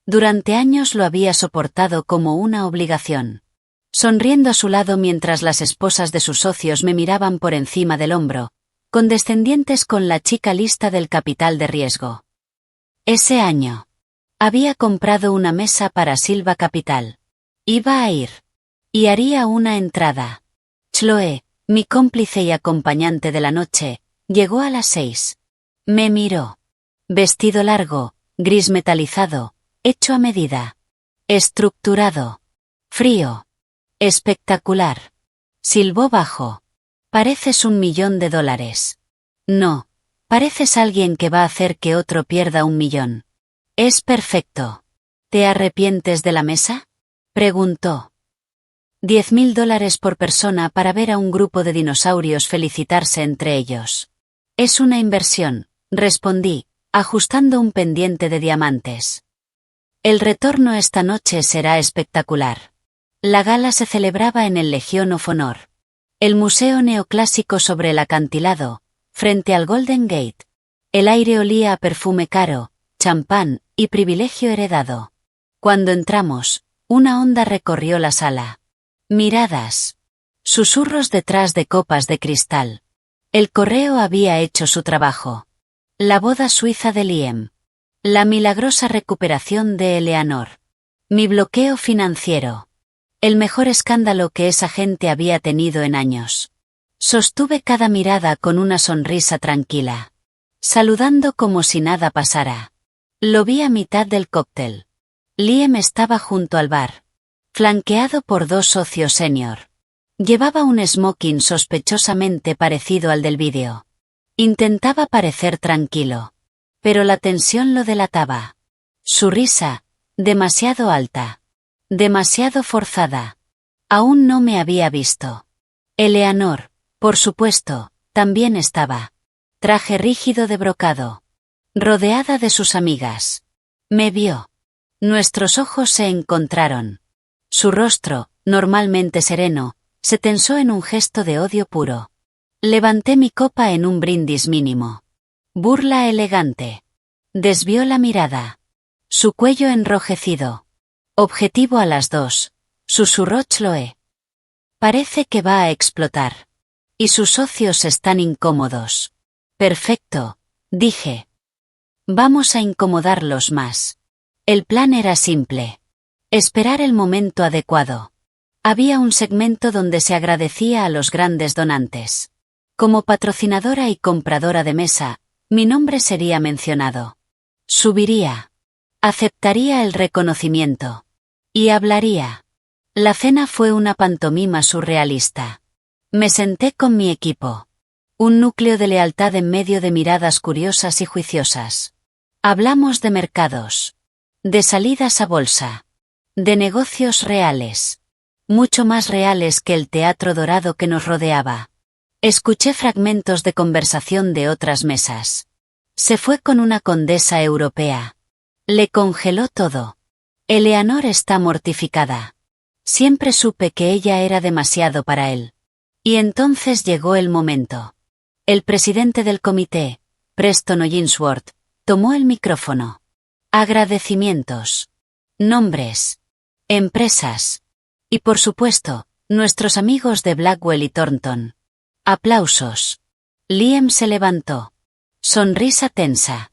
Durante años lo había soportado como una obligación. Sonriendo a su lado mientras las esposas de sus socios me miraban por encima del hombro, condescendientes con la chica lista del capital de riesgo. Ese año. Había comprado una mesa para Silva Capital. Iba a ir. Y haría una entrada. Chloe, mi cómplice y acompañante de la noche, llegó a las 6. Me miró. Vestido largo, gris metalizado, hecho a medida. Estructurado. Frío. Espectacular. Silbó bajo. Pareces $1.000.000. No. Pareces alguien que va a hacer que otro pierda $1 millón. Es perfecto. ¿Te arrepientes de la mesa? Preguntó. $10.000 por persona para ver a un grupo de dinosaurios felicitarse entre ellos. Es una inversión, respondí, ajustando un pendiente de diamantes. El retorno esta noche será espectacular. La gala se celebraba en el Legion of Honor. El museo neoclásico sobre el acantilado, frente al Golden Gate. El aire olía a perfume caro, champán y privilegio heredado. Cuando entramos, una onda recorrió la sala. Miradas. Susurros detrás de copas de cristal. El correo había hecho su trabajo. La boda suiza de Liam. La milagrosa recuperación de Eleanor. Mi bloqueo financiero. El mejor escándalo que esa gente había tenido en años. Sostuve cada mirada con una sonrisa tranquila. Saludando como si nada pasara. Lo vi a mitad del cóctel. Liam estaba junto al bar. Flanqueado por 2 socios senior. Llevaba un smoking sospechosamente parecido al del vídeo. Intentaba parecer tranquilo. Pero la tensión lo delataba. Su risa, demasiado alta. Demasiado forzada. Aún no me había visto. Eleanor, por supuesto, también estaba. Traje rígido de brocado. Rodeada de sus amigas. Me vio. Nuestros ojos se encontraron. Su rostro, normalmente sereno, se tensó en un gesto de odio puro. Levanté mi copa en un brindis mínimo. Burla elegante. Desvió la mirada. Su cuello enrojecido. Objetivo a las 2. Susurró Chloe. Parece que va a explotar. Y sus socios están incómodos. Perfecto, dije. Vamos a incomodarlos más. El plan era simple. Esperar el momento adecuado. Había un segmento donde se agradecía a los grandes donantes. Como patrocinadora y compradora de mesa, mi nombre sería mencionado. Subiría. Aceptaría el reconocimiento. Y hablaría. La cena fue una pantomima surrealista. Me senté con mi equipo. Un núcleo de lealtad en medio de miradas curiosas y juiciosas. Hablamos de mercados. De salidas a bolsa. De negocios reales. Mucho más reales que el teatro dorado que nos rodeaba. Escuché fragmentos de conversación de otras mesas. Se fue con una condesa europea. Le congeló todo. Eleanor está mortificada. Siempre supe que ella era demasiado para él. Y entonces llegó el momento. El presidente del comité, Preston O'Ginsworth, tomó el micrófono. Agradecimientos. Nombres. Empresas. Y por supuesto, nuestros amigos de Blackwell y Thornton. Aplausos. Liam se levantó. Sonrisa tensa.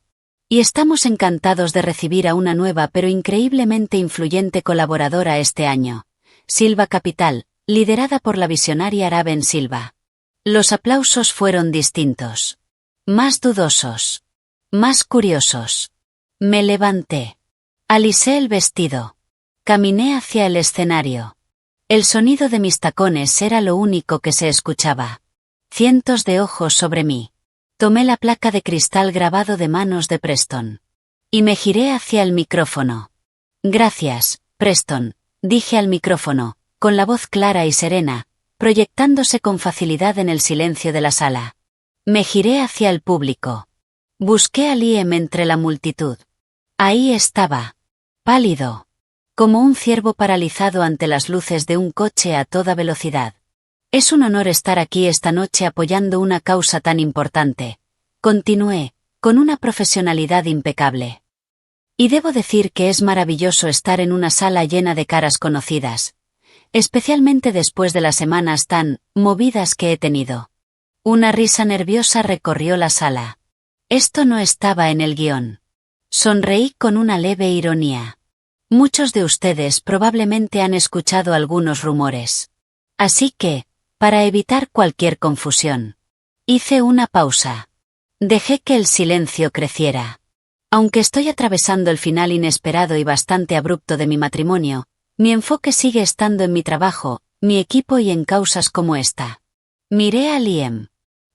Y estamos encantados de recibir a una nueva pero increíblemente influyente colaboradora este año. Silva Capital, liderada por la visionaria Raven Silva. Los aplausos fueron distintos. Más dudosos. Más curiosos. Me levanté. Alisé el vestido. Caminé hacia el escenario. El sonido de mis tacones era lo único que se escuchaba. Cientos de ojos sobre mí. Tomé la placa de cristal grabado de manos de Preston. Y me giré hacia el micrófono. Gracias, Preston, dije al micrófono, con la voz clara y serena, proyectándose con facilidad en el silencio de la sala. Me giré hacia el público. Busqué a Liam entre la multitud. Ahí estaba. Pálido. Como un ciervo paralizado ante las luces de un coche a toda velocidad. Es un honor estar aquí esta noche apoyando una causa tan importante. Continué, con una profesionalidad impecable. Y debo decir que es maravilloso estar en una sala llena de caras conocidas. Especialmente después de las semanas tan movidas que he tenido. Una risa nerviosa recorrió la sala. Esto no estaba en el guión. Sonreí con una leve ironía. Muchos de ustedes probablemente han escuchado algunos rumores. Así que, para evitar cualquier confusión, hice una pausa. Dejé que el silencio creciera. Aunque estoy atravesando el final inesperado y bastante abrupto de mi matrimonio, mi enfoque sigue estando en mi trabajo, mi equipo y en causas como esta. Miré a Liam.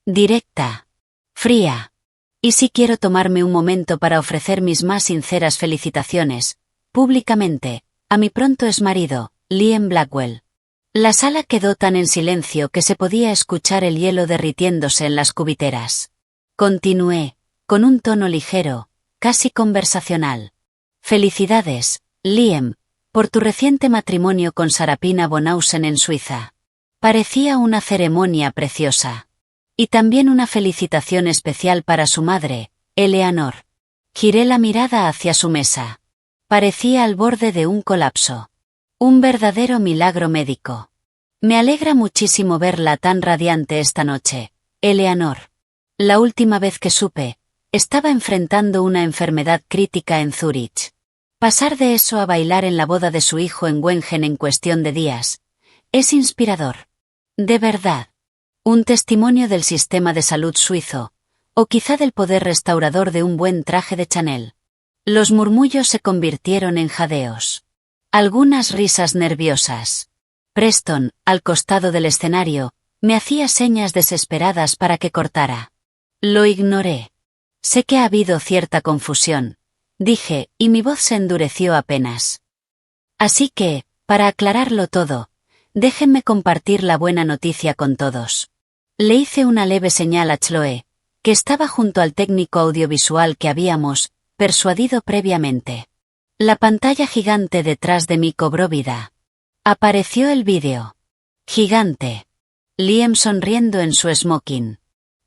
Directa. Fría. Y sí quiero tomarme un momento para ofrecer mis más sinceras felicitaciones, públicamente, a mi pronto exmarido, Liam Blackwell. La sala quedó tan en silencio que se podía escuchar el hielo derritiéndose en las cubiteras. Continué, con un tono ligero, casi conversacional. Felicidades, Liam, por tu reciente matrimonio con Sarapina Bonhausen en Suiza. Parecía una ceremonia preciosa. Y también una felicitación especial para su madre, Eleanor. Giré la mirada hacia su mesa. Parecía al borde de un colapso. Un verdadero milagro médico. Me alegra muchísimo verla tan radiante esta noche, Eleanor. La última vez que supe, estaba enfrentando una enfermedad crítica en Zúrich. Pasar de eso a bailar en la boda de su hijo en Wengen en cuestión de días, es inspirador. De verdad. Un testimonio del sistema de salud suizo, o quizá del poder restaurador de un buen traje de Chanel. Los murmullos se convirtieron en jadeos. Algunas risas nerviosas. Preston, al costado del escenario, me hacía señas desesperadas para que cortara. Lo ignoré. Sé que ha habido cierta confusión, dije, y mi voz se endureció apenas. Así que, para aclararlo todo, déjenme compartir la buena noticia con todos. Le hice una leve señal a Chloe, que estaba junto al técnico audiovisual que habíamos persuadido previamente. La pantalla gigante detrás de mí cobró vida. Apareció el vídeo. Gigante. Liam sonriendo en su smoking.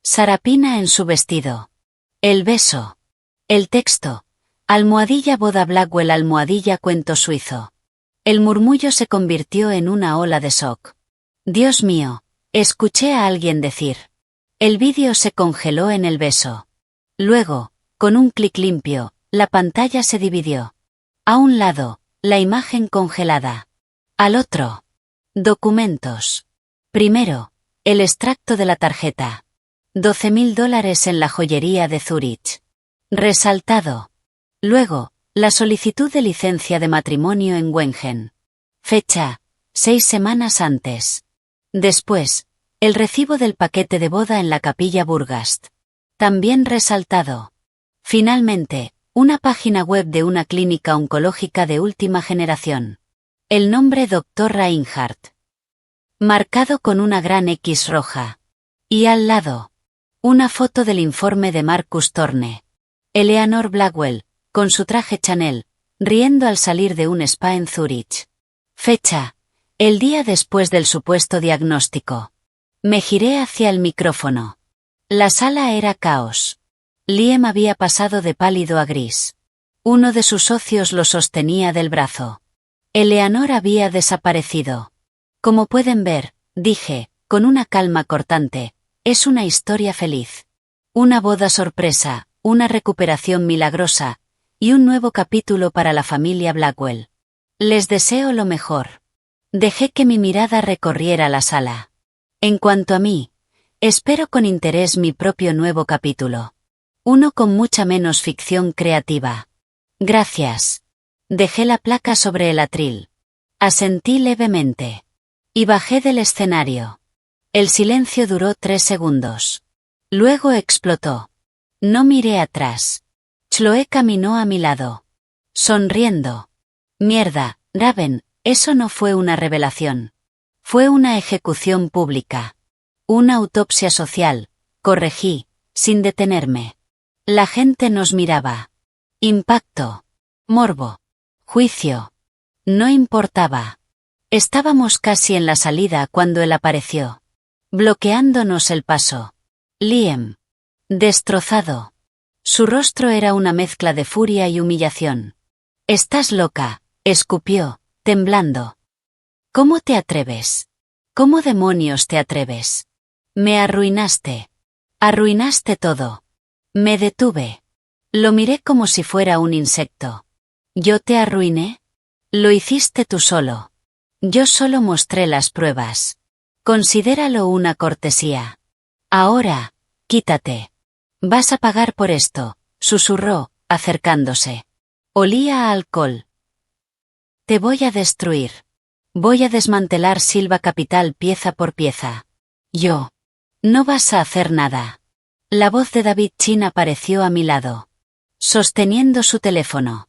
Sarapina en su vestido. El beso. El texto. Almohadilla boda Blackwell almohadilla cuento suizo. El murmullo se convirtió en una ola de shock. Dios mío, escuché a alguien decir. El vídeo se congeló en el beso. Luego, con un clic limpio, la pantalla se dividió. A un lado, la imagen congelada. Al otro. Documentos. Primero, el extracto de la tarjeta. $12.000 en la joyería de Zúrich. Resaltado. Luego, la solicitud de licencia de matrimonio en Wengen. Fecha, 6 semanas antes. Después, el recibo del paquete de boda en la capilla Burgast. También resaltado. Finalmente, Una página web de una clínica oncológica de última generación. El nombre Dr. Reinhardt. Marcado con una gran X roja. Y al lado, una foto del informe de Marcus Thorne. Eleanor Blackwell, con su traje Chanel, riendo al salir de un spa en Zúrich. Fecha: el día después del supuesto diagnóstico. Me giré hacia el micrófono. La sala era caos. Liam había pasado de pálido a gris. Uno de sus socios lo sostenía del brazo. Eleanor había desaparecido. Como pueden ver, dije, con una calma cortante, es una historia feliz. Una boda sorpresa, una recuperación milagrosa, y un nuevo capítulo para la familia Blackwell. Les deseo lo mejor. Dejé que mi mirada recorriera la sala. En cuanto a mí, espero con interés mi propio nuevo capítulo. Uno con mucha menos ficción creativa. Gracias. Dejé la placa sobre el atril. Asentí levemente. Y bajé del escenario. El silencio duró 3 segundos. Luego explotó. No miré atrás. Chloe caminó a mi lado. Sonriendo. Mierda, Raven, eso no fue una revelación. Fue una ejecución pública. Una autopsia social, corregí, sin detenerme. La gente nos miraba. Impacto. Morbo. Juicio. No importaba. Estábamos casi en la salida cuando él apareció. Bloqueándonos el paso. Liam. Destrozado. Su rostro era una mezcla de furia y humillación. «Estás loca», escupió, temblando. «¿Cómo te atreves? ¿Cómo demonios te atreves? Me arruinaste. Arruinaste todo». Me detuve. Lo miré como si fuera un insecto. ¿Yo te arruiné? Lo hiciste tú solo. Yo solo mostré las pruebas. Considéralo una cortesía. Ahora, quítate. Vas a pagar por esto, susurró, acercándose. Olía a alcohol. Te voy a destruir. Voy a desmantelar Silva Capital pieza por pieza. Yo. No vas a hacer nada. La voz de David Chin apareció a mi lado. Sosteniendo su teléfono.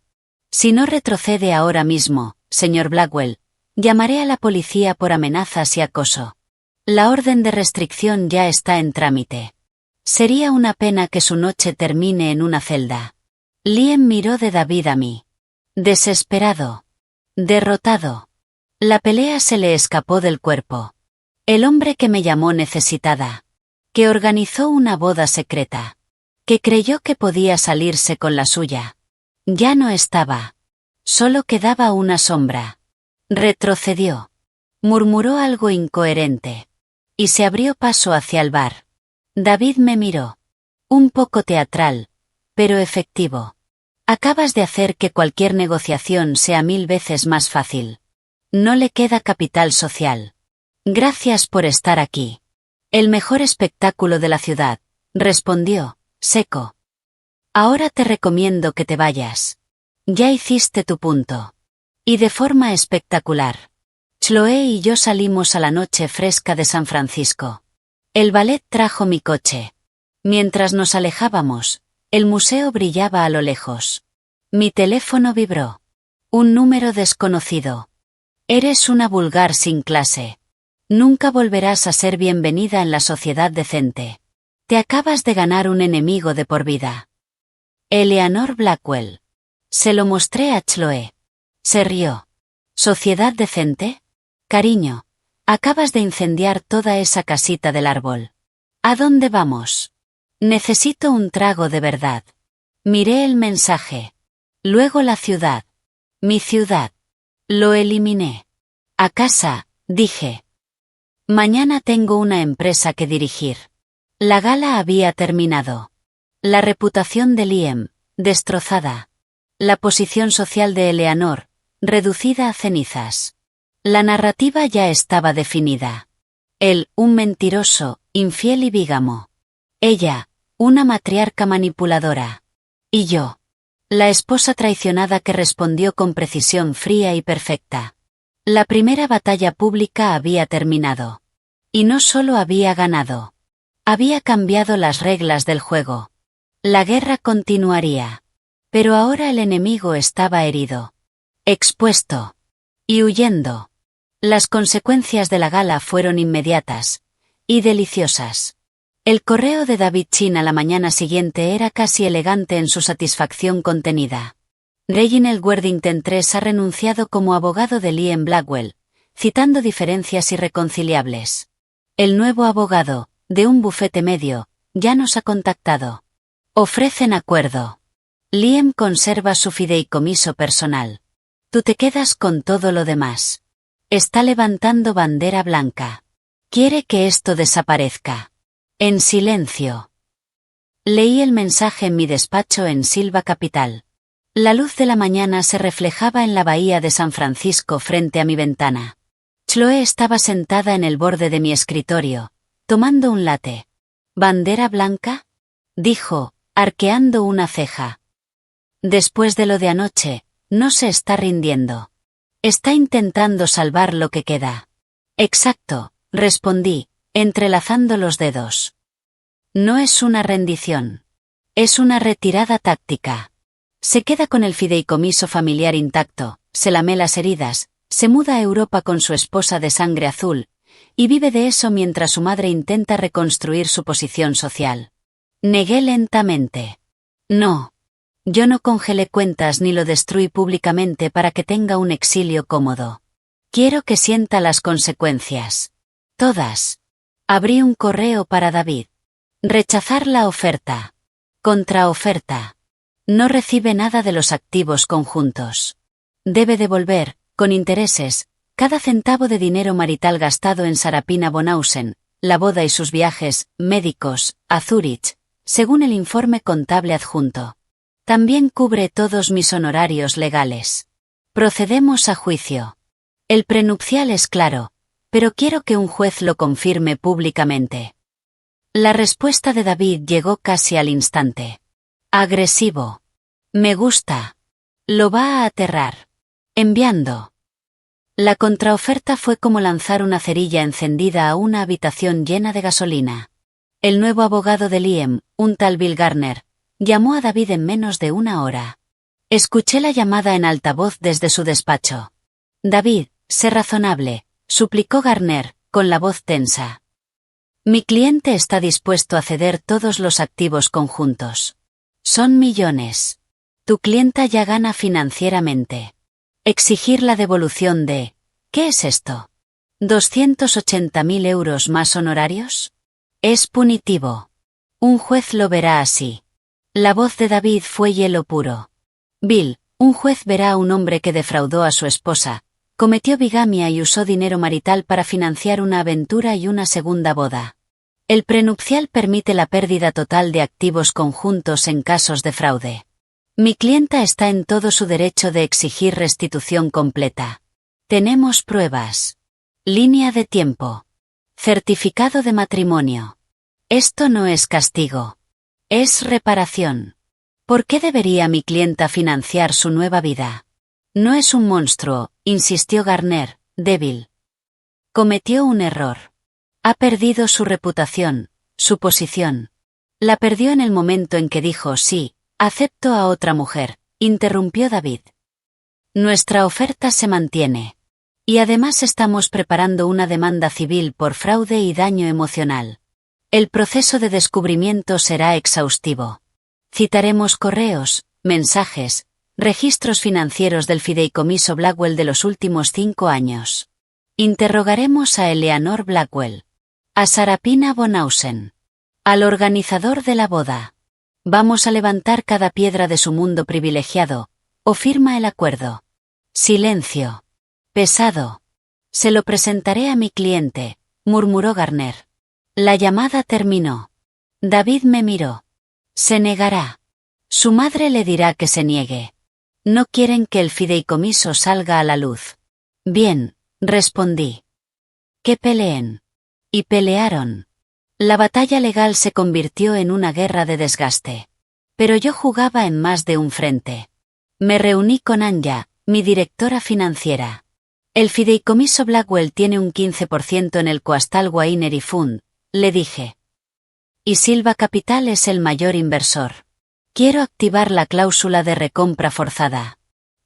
Si no retrocede ahora mismo, señor Blackwell, llamaré a la policía por amenazas y acoso. La orden de restricción ya está en trámite. Sería una pena que su noche termine en una celda. Liam miró de David a mí. Desesperado. Derrotado. La pelea se le escapó del cuerpo. El hombre que me llamó necesitada. Que organizó una boda secreta. Que creyó que podía salirse con la suya. Ya no estaba. Solo quedaba una sombra. Retrocedió. Murmuró algo incoherente. Y se abrió paso hacia el bar. David me miró. Un poco teatral, pero efectivo. Acabas de hacer que cualquier negociación sea 1000 veces más fácil. No le queda capital social. Gracias por estar aquí. El mejor espectáculo de la ciudad, respondió, seco. Ahora te recomiendo que te vayas. Ya hiciste tu punto. Y de forma espectacular. Chloe y yo salimos a la noche fresca de San Francisco. El ballet trajo mi coche. Mientras nos alejábamos, el museo brillaba a lo lejos. Mi teléfono vibró. Un número desconocido. Eres una vulgar sin clase. Nunca volverás a ser bienvenida en la sociedad decente. Te acabas de ganar un enemigo de por vida. Eleanor Blackwell. Se lo mostré a Chloe. Se rió. ¿Sociedad decente? Cariño, acabas de incendiar toda esa casita del árbol. ¿A dónde vamos? Necesito un trago de verdad. Miré el mensaje. Luego la ciudad. Mi ciudad. Lo eliminé. A casa, dije. Mañana tengo una empresa que dirigir. La gala había terminado. La reputación de Liam, destrozada. La posición social de Eleanor, reducida a cenizas. La narrativa ya estaba definida. Él, un mentiroso, infiel y bígamo. Ella, una matriarca manipuladora. Y yo, la esposa traicionada que respondió con precisión fría y perfecta. La primera batalla pública había terminado. Y no solo había ganado. Había cambiado las reglas del juego. La guerra continuaría. Pero ahora el enemigo estaba herido, expuesto y huyendo. Las consecuencias de la gala fueron inmediatas y deliciosas. El correo de David Chin a la mañana siguiente era casi elegante en su satisfacción contenida. Reginald Worthington III ha renunciado como abogado de Liam Blackwell, citando diferencias irreconciliables. El nuevo abogado, de un bufete medio, ya nos ha contactado. Ofrecen acuerdo. Liam conserva su fideicomiso personal. Tú te quedas con todo lo demás. Está levantando bandera blanca. Quiere que esto desaparezca. En silencio. Leí el mensaje en mi despacho en Silva Capital. La luz de la mañana se reflejaba en la bahía de San Francisco frente a mi ventana. Chloe estaba sentada en el borde de mi escritorio, tomando un latte. ¿Bandera blanca?, dijo, arqueando una ceja. Después de lo de anoche, no se está rindiendo. Está intentando salvar lo que queda. Exacto, respondí, entrelazando los dedos. No es una rendición. Es una retirada táctica. Se queda con el fideicomiso familiar intacto, se lame las heridas, se muda a Europa con su esposa de sangre azul, y vive de eso mientras su madre intenta reconstruir su posición social. Negué lentamente. No. Yo no congelé cuentas ni lo destruí públicamente para que tenga un exilio cómodo. Quiero que sienta las consecuencias. Todas. Abrí un correo para David. Rechazar la oferta. Contraoferta. No recibe nada de los activos conjuntos. Debe devolver, con intereses, cada centavo de dinero marital gastado en Sarapina Bonhausen, la boda y sus viajes médicos a Zúrich, según el informe contable adjunto. También cubre todos mis honorarios legales. Procedemos a juicio. El prenupcial es claro, pero quiero que un juez lo confirme públicamente. La respuesta de David llegó casi al instante. Agresivo. Me gusta. Lo va a aterrar. Enviando. La contraoferta fue como lanzar una cerilla encendida a una habitación llena de gasolina. El nuevo abogado de Liam, un tal Bill Garner, llamó a David en menos de una hora. Escuché la llamada en altavoz desde su despacho. David, sé razonable, suplicó Garner, con la voz tensa. Mi cliente está dispuesto a ceder todos los activos conjuntos. Son millones. Tu clienta ya gana financieramente. Exigir la devolución de... ¿Qué es esto? ¿280.000 euros más honorarios? Es punitivo. Un juez lo verá así. La voz de David fue hielo puro. Bill, un juez verá a un hombre que defraudó a su esposa, cometió bigamia y usó dinero marital para financiar una aventura y una segunda boda. El prenupcial permite la pérdida total de activos conjuntos en casos de fraude. Mi clienta está en todo su derecho de exigir restitución completa. Tenemos pruebas. Línea de tiempo. Certificado de matrimonio. Esto no es castigo. Es reparación. ¿Por qué debería mi clienta financiar su nueva vida? No es un monstruo, insistió Garner, débil. Cometió un error. Ha perdido su reputación, su posición. La perdió en el momento en que dijo sí, acepto a otra mujer, interrumpió David. Nuestra oferta se mantiene. Y además estamos preparando una demanda civil por fraude y daño emocional. El proceso de descubrimiento será exhaustivo. Citaremos correos, mensajes, registros financieros del fideicomiso Blackwell de los últimos 5 años. Interrogaremos a Eleanor Blackwell. A Sarapina Bonhausen. Al organizador de la boda. Vamos a levantar cada piedra de su mundo privilegiado, o firma el acuerdo. Silencio. Pesado. Se lo presentaré a mi cliente, murmuró Garner. La llamada terminó. David me miró. Se negará. Su madre le dirá que se niegue. No quieren que el fideicomiso salga a la luz. Bien, respondí. Que peleen. Y pelearon. La batalla legal se convirtió en una guerra de desgaste. Pero yo jugaba en más de un frente. Me reuní con Anya, mi directora financiera. El fideicomiso Blackwell tiene un 15% en el Coastal Winery Fund, le dije. Y Silva Capital es el mayor inversor. Quiero activar la cláusula de recompra forzada.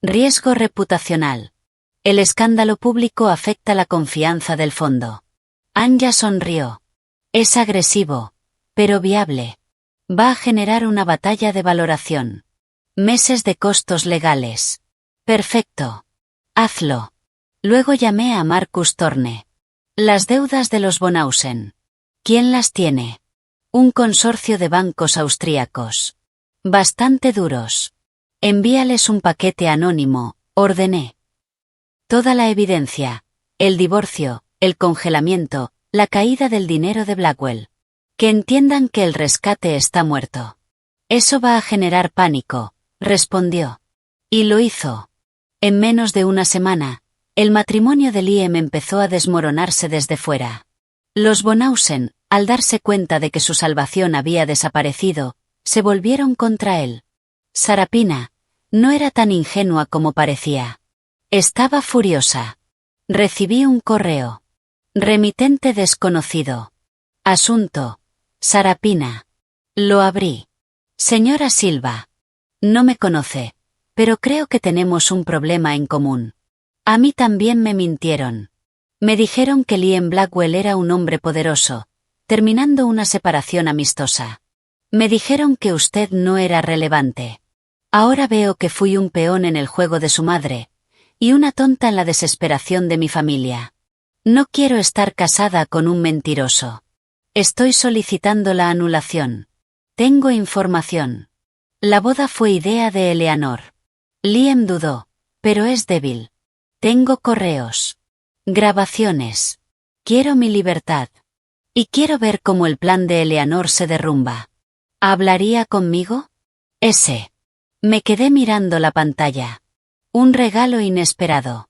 Riesgo reputacional. El escándalo público afecta la confianza del fondo. Anya sonrió. Es agresivo, pero viable. Va a generar una batalla de valoración. Meses de costos legales. Perfecto. Hazlo. Luego llamé a Marcus Thorne. Las deudas de los Bonhausen. ¿Quién las tiene? Un consorcio de bancos austríacos. Bastante duros. Envíales un paquete anónimo, ordené. Toda la evidencia. El divorcio, el congelamiento, la caída del dinero de Blackwell. Que entiendan que el rescate está muerto. Eso va a generar pánico, respondió. Y lo hizo. En menos de una semana, el matrimonio de Liam empezó a desmoronarse desde fuera. Los Bonhausen, al darse cuenta de que su salvación había desaparecido, se volvieron contra él. Sarapina no era tan ingenua como parecía. Estaba furiosa. Recibí un correo. Remitente desconocido. Asunto. Sarapina. Lo abrí. Señora Silva. No me conoce, pero creo que tenemos un problema en común. A mí también me mintieron. Me dijeron que Liam Blackwell era un hombre poderoso, terminando una separación amistosa. Me dijeron que usted no era relevante. Ahora veo que fui un peón en el juego de su madre, y una tonta en la desesperación de mi familia. No quiero estar casada con un mentiroso. Estoy solicitando la anulación. Tengo información. La boda fue idea de Eleanor. Liam dudó, pero es débil. Tengo correos. Grabaciones. Quiero mi libertad. Y quiero ver cómo el plan de Eleanor se derrumba. ¿Hablaría conmigo? Me quedé mirando la pantalla. Un regalo inesperado.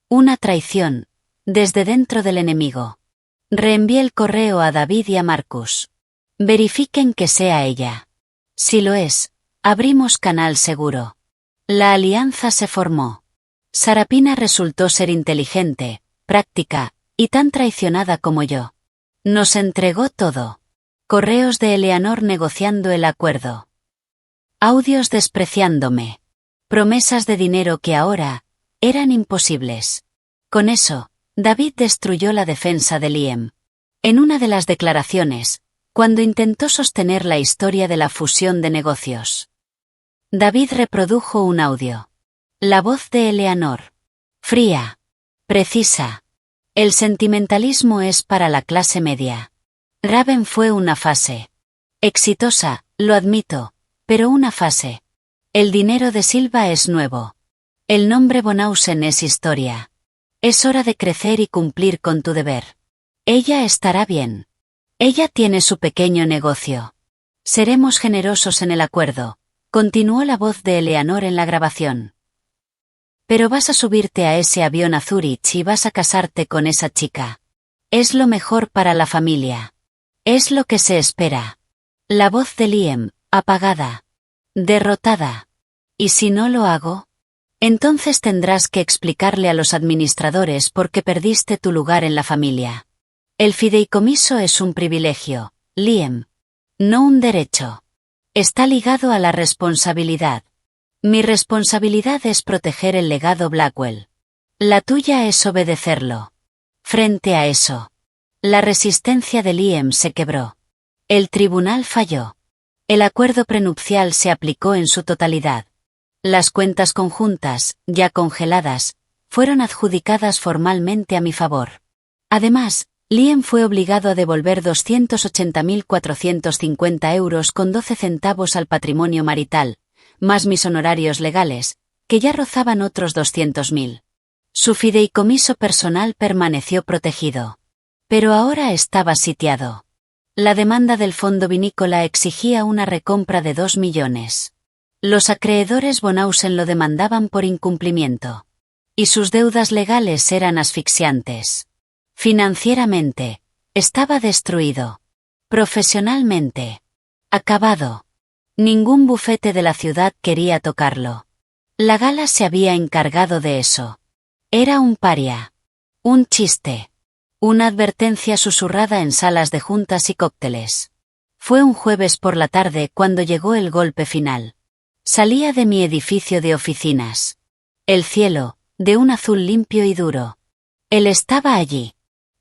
Una traición, desde dentro del enemigo. Reenvié el correo a David y a Marcus. Verifiquen que sea ella. Si lo es, abrimos canal seguro. La alianza se formó. Sarapina resultó ser inteligente, práctica, y tan traicionada como yo. Nos entregó todo. Correos de Eleanor negociando el acuerdo. Audios despreciándome. Promesas de dinero que ahora eran imposibles. Con eso, David destruyó la defensa de Liam. En una de las declaraciones, cuando intentó sostener la historia de la fusión de negocios. David reprodujo un audio. La voz de Eleanor. Fría. Precisa. El sentimentalismo es para la clase media. Raven fue una fase. Exitosa, lo admito, pero una fase. El dinero de Silva es nuevo. El nombre Bonhausen es historia. Es hora de crecer y cumplir con tu deber. Ella estará bien. Ella tiene su pequeño negocio. Seremos generosos en el acuerdo, continuó la voz de Eleanor en la grabación. Pero vas a subirte a ese avión a Zúrich y vas a casarte con esa chica. Es lo mejor para la familia. Es lo que se espera. La voz de Liam, apagada. Derrotada. ¿Y si no lo hago? Entonces tendrás que explicarle a los administradores por qué perdiste tu lugar en la familia. El fideicomiso es un privilegio, Liam. No un derecho. Está ligado a la responsabilidad. Mi responsabilidad es proteger el legado Blackwell. La tuya es obedecerlo. Frente a eso, la resistencia de Liam se quebró. El tribunal falló. El acuerdo prenupcial se aplicó en su totalidad. Las cuentas conjuntas, ya congeladas, fueron adjudicadas formalmente a mi favor. Además, Liam fue obligado a devolver 280.450 euros con 12 centavos al patrimonio marital, más mis honorarios legales, que ya rozaban otros 200.000. Su fideicomiso personal permaneció protegido. Pero ahora estaba sitiado. La demanda del fondo vinícola exigía una recompra de 2 millones. Los acreedores Bonhausen lo demandaban por incumplimiento. Y sus deudas legales eran asfixiantes. Financieramente, estaba destruido. Profesionalmente, acabado. Ningún bufete de la ciudad quería tocarlo. La gala se había encargado de eso. Era un paria. Un chiste. Una advertencia susurrada en salas de juntas y cócteles. Fue un jueves por la tarde cuando llegó el golpe final. Salía de mi edificio de oficinas. El cielo, de un azul limpio y duro. Él estaba allí,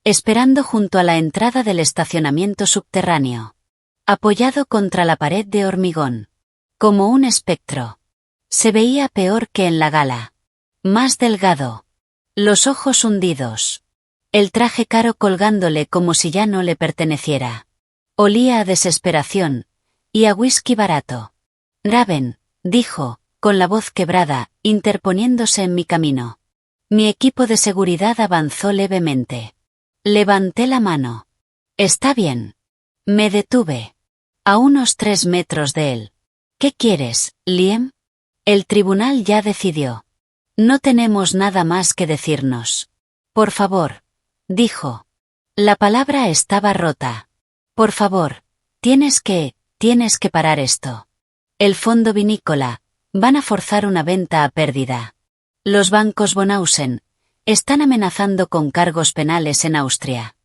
esperando junto a la entrada del estacionamiento subterráneo. Apoyado contra la pared de hormigón. Como un espectro. Se veía peor que en la gala. Más delgado. Los ojos hundidos. El traje caro colgándole como si ya no le perteneciera. Olía a desesperación. Y a whisky barato. Raven, dijo, con la voz quebrada, interponiéndose en mi camino. Mi equipo de seguridad avanzó levemente. Levanté la mano. Está bien. Me detuve. A unos 3 metros de él. ¿Qué quieres, Liam? El tribunal ya decidió. No tenemos nada más que decirnos. Por favor, dijo. La palabra estaba rota. Por favor, tienes que parar esto. El fondo vinícola, van a forzar una venta a pérdida. Los bancos Bonhausen están amenazando con cargos penales en Austria.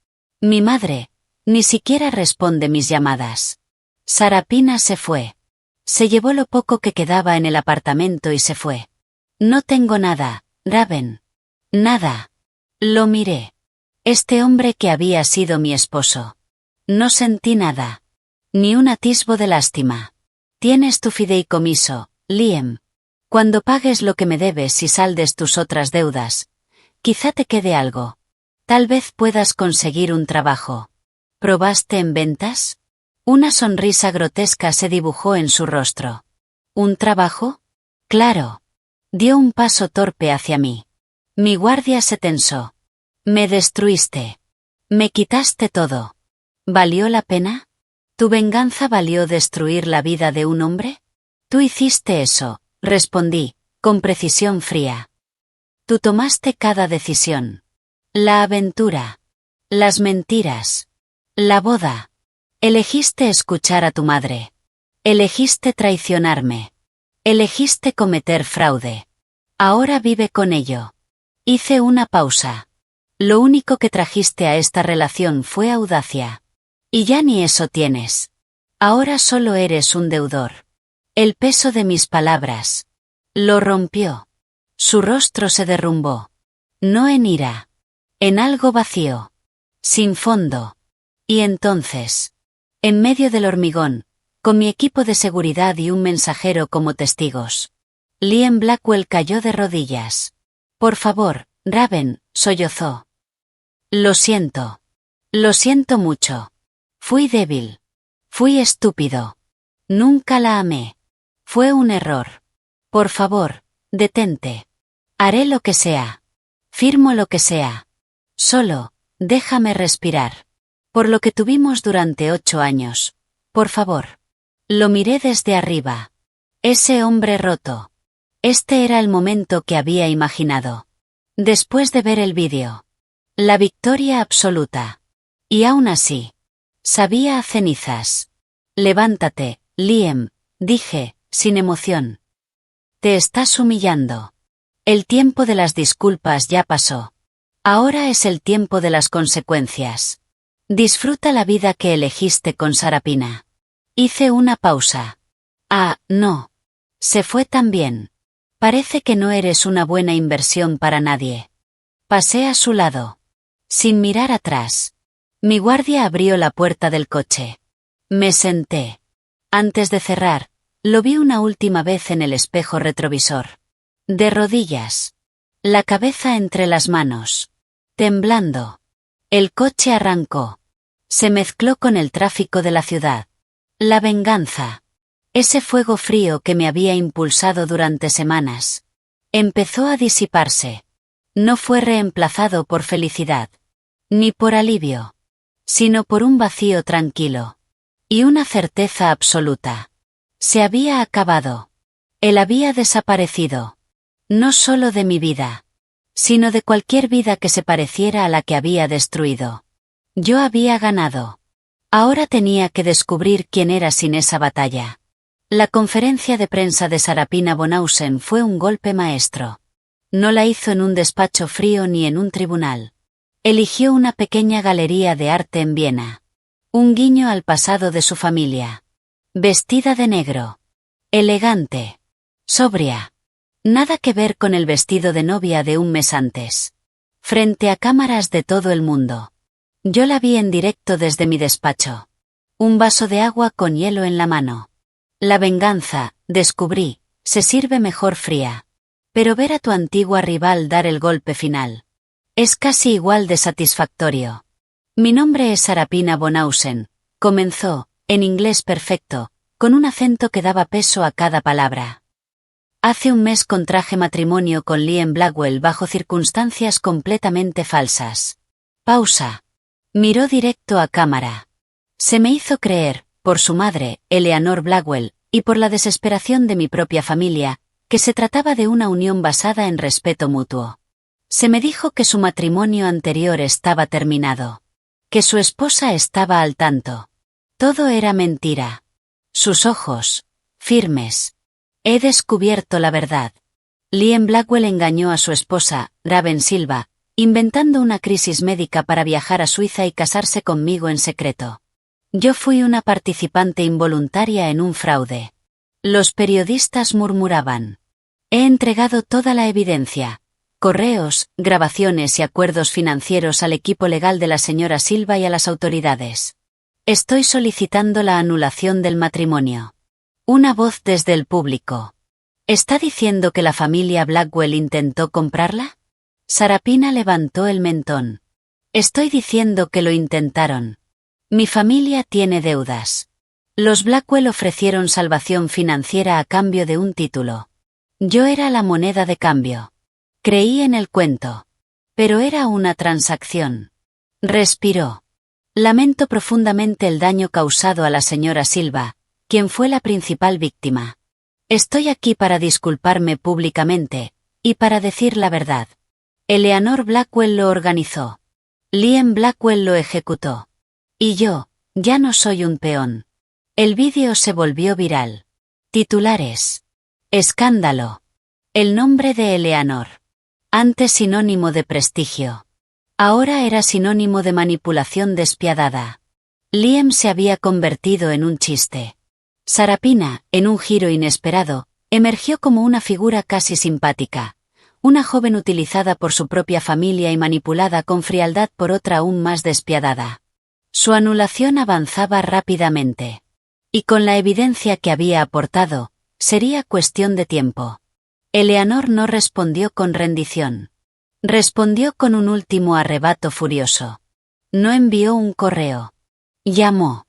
Mi madre ni siquiera responde mis llamadas. Sarapina se fue. Se llevó lo poco que quedaba en el apartamento y se fue. No tengo nada, Raven. Nada. Lo miré. Este hombre que había sido mi esposo. No sentí nada. Ni un atisbo de lástima. Tienes tu fideicomiso, Liam. Cuando pagues lo que me debes y saldes tus otras deudas, quizá te quede algo. Tal vez puedas conseguir un trabajo. ¿Probaste en ventas? Una sonrisa grotesca se dibujó en su rostro. ¿Un trabajo? Claro. Dio un paso torpe hacia mí. Mi guardia se tensó. Me destruiste. Me quitaste todo. ¿Valió la pena? ¿Tu venganza valió destruir la vida de un hombre? Tú hiciste eso, respondí, con precisión fría. Tú tomaste cada decisión. La aventura. Las mentiras. La boda. Elegiste escuchar a tu madre. Elegiste traicionarme. Elegiste cometer fraude. Ahora vive con ello. Hice una pausa. Lo único que trajiste a esta relación fue audacia. Y ya ni eso tienes. Ahora solo eres un deudor. El peso de mis palabras. Lo rompió. Su rostro se derrumbó. No en ira. En algo vacío. Sin fondo. Y entonces, en medio del hormigón, con mi equipo de seguridad y un mensajero como testigos, Liam Blackwell cayó de rodillas. Por favor, Raven, sollozó. Lo siento. Lo siento mucho. Fui débil. Fui estúpido. Nunca la amé. Fue un error. Por favor, detente. Haré lo que sea. Firmo lo que sea. Solo, déjame respirar. Por lo que tuvimos durante 8 años. Por favor. Lo miré desde arriba. Ese hombre roto. Este era el momento que había imaginado. Después de ver el vídeo. La victoria absoluta. Y aún así. Sabía a cenizas. Levántate, Liam, dije, sin emoción. Te estás humillando. El tiempo de las disculpas ya pasó. Ahora es el tiempo de las consecuencias. Disfruta la vida que elegiste con Sarapina. Hice una pausa. Ah, no. Se fue también. Parece que no eres una buena inversión para nadie. Pasé a su lado. Sin mirar atrás. Mi guardia abrió la puerta del coche. Me senté. Antes de cerrar, lo vi una última vez en el espejo retrovisor. De rodillas. La cabeza entre las manos. Temblando. El coche arrancó. Se mezcló con el tráfico de la ciudad. La venganza. Ese fuego frío que me había impulsado durante semanas. Empezó a disiparse. No fue reemplazado por felicidad. Ni por alivio. Sino por un vacío tranquilo. Y una certeza absoluta. Se había acabado. Él había desaparecido. No solo de mi vida. Sino de cualquier vida que se pareciera a la que había destruido. Yo había ganado. Ahora tenía que descubrir quién era sin esa batalla. La conferencia de prensa de Sarapina Bonhausen fue un golpe maestro. No la hizo en un despacho frío ni en un tribunal. Eligió una pequeña galería de arte en Viena. Un guiño al pasado de su familia. Vestida de negro. Elegante. Sobria. Nada que ver con el vestido de novia de un mes antes. Frente a cámaras de todo el mundo. Yo la vi en directo desde mi despacho. Un vaso de agua con hielo en la mano. La venganza, descubrí, se sirve mejor fría. Pero ver a tu antigua rival dar el golpe final. Es casi igual de satisfactorio. Mi nombre es Sarapina Bonhausen, comenzó, en inglés perfecto, con un acento que daba peso a cada palabra. Hace un mes contraje matrimonio con Liam Blackwell bajo circunstancias completamente falsas. Pausa. Miró directo a cámara. Se me hizo creer, por su madre, Eleanor Blackwell, y por la desesperación de mi propia familia, que se trataba de una unión basada en respeto mutuo. Se me dijo que su matrimonio anterior estaba terminado. Que su esposa estaba al tanto. Todo era mentira. Sus ojos, firmes. He descubierto la verdad. Liam Blackwell engañó a su esposa, Raven Silva, inventando una crisis médica para viajar a Suiza y casarse conmigo en secreto. Yo fui una participante involuntaria en un fraude. Los periodistas murmuraban. He entregado toda la evidencia. Correos, grabaciones y acuerdos financieros al equipo legal de la señora Silva y a las autoridades. Estoy solicitando la anulación del matrimonio. Una voz desde el público. ¿Está diciendo que la familia Blackwell intentó comprarla? Sarapina levantó el mentón. Estoy diciendo que lo intentaron. Mi familia tiene deudas. Los Blackwell ofrecieron salvación financiera a cambio de un título. Yo era la moneda de cambio. Creí en el cuento. Pero era una transacción. Respiró. Lamento profundamente el daño causado a la señora Silva, quien fue la principal víctima. Estoy aquí para disculparme públicamente, y para decir la verdad. Eleanor Blackwell lo organizó. Liam Blackwell lo ejecutó. Y yo, ya no soy un peón. El vídeo se volvió viral. Titulares. Escándalo. El nombre de Eleanor. Antes sinónimo de prestigio. Ahora era sinónimo de manipulación despiadada. Liam se había convertido en un chiste. Sarapina, en un giro inesperado, emergió como una figura casi simpática. Una joven utilizada por su propia familia y manipulada con frialdad por otra aún más despiadada. Su anulación avanzaba rápidamente. Y con la evidencia que había aportado, sería cuestión de tiempo. Eleanor no respondió con rendición. Respondió con un último arrebato furioso. No envió un correo. Llamó.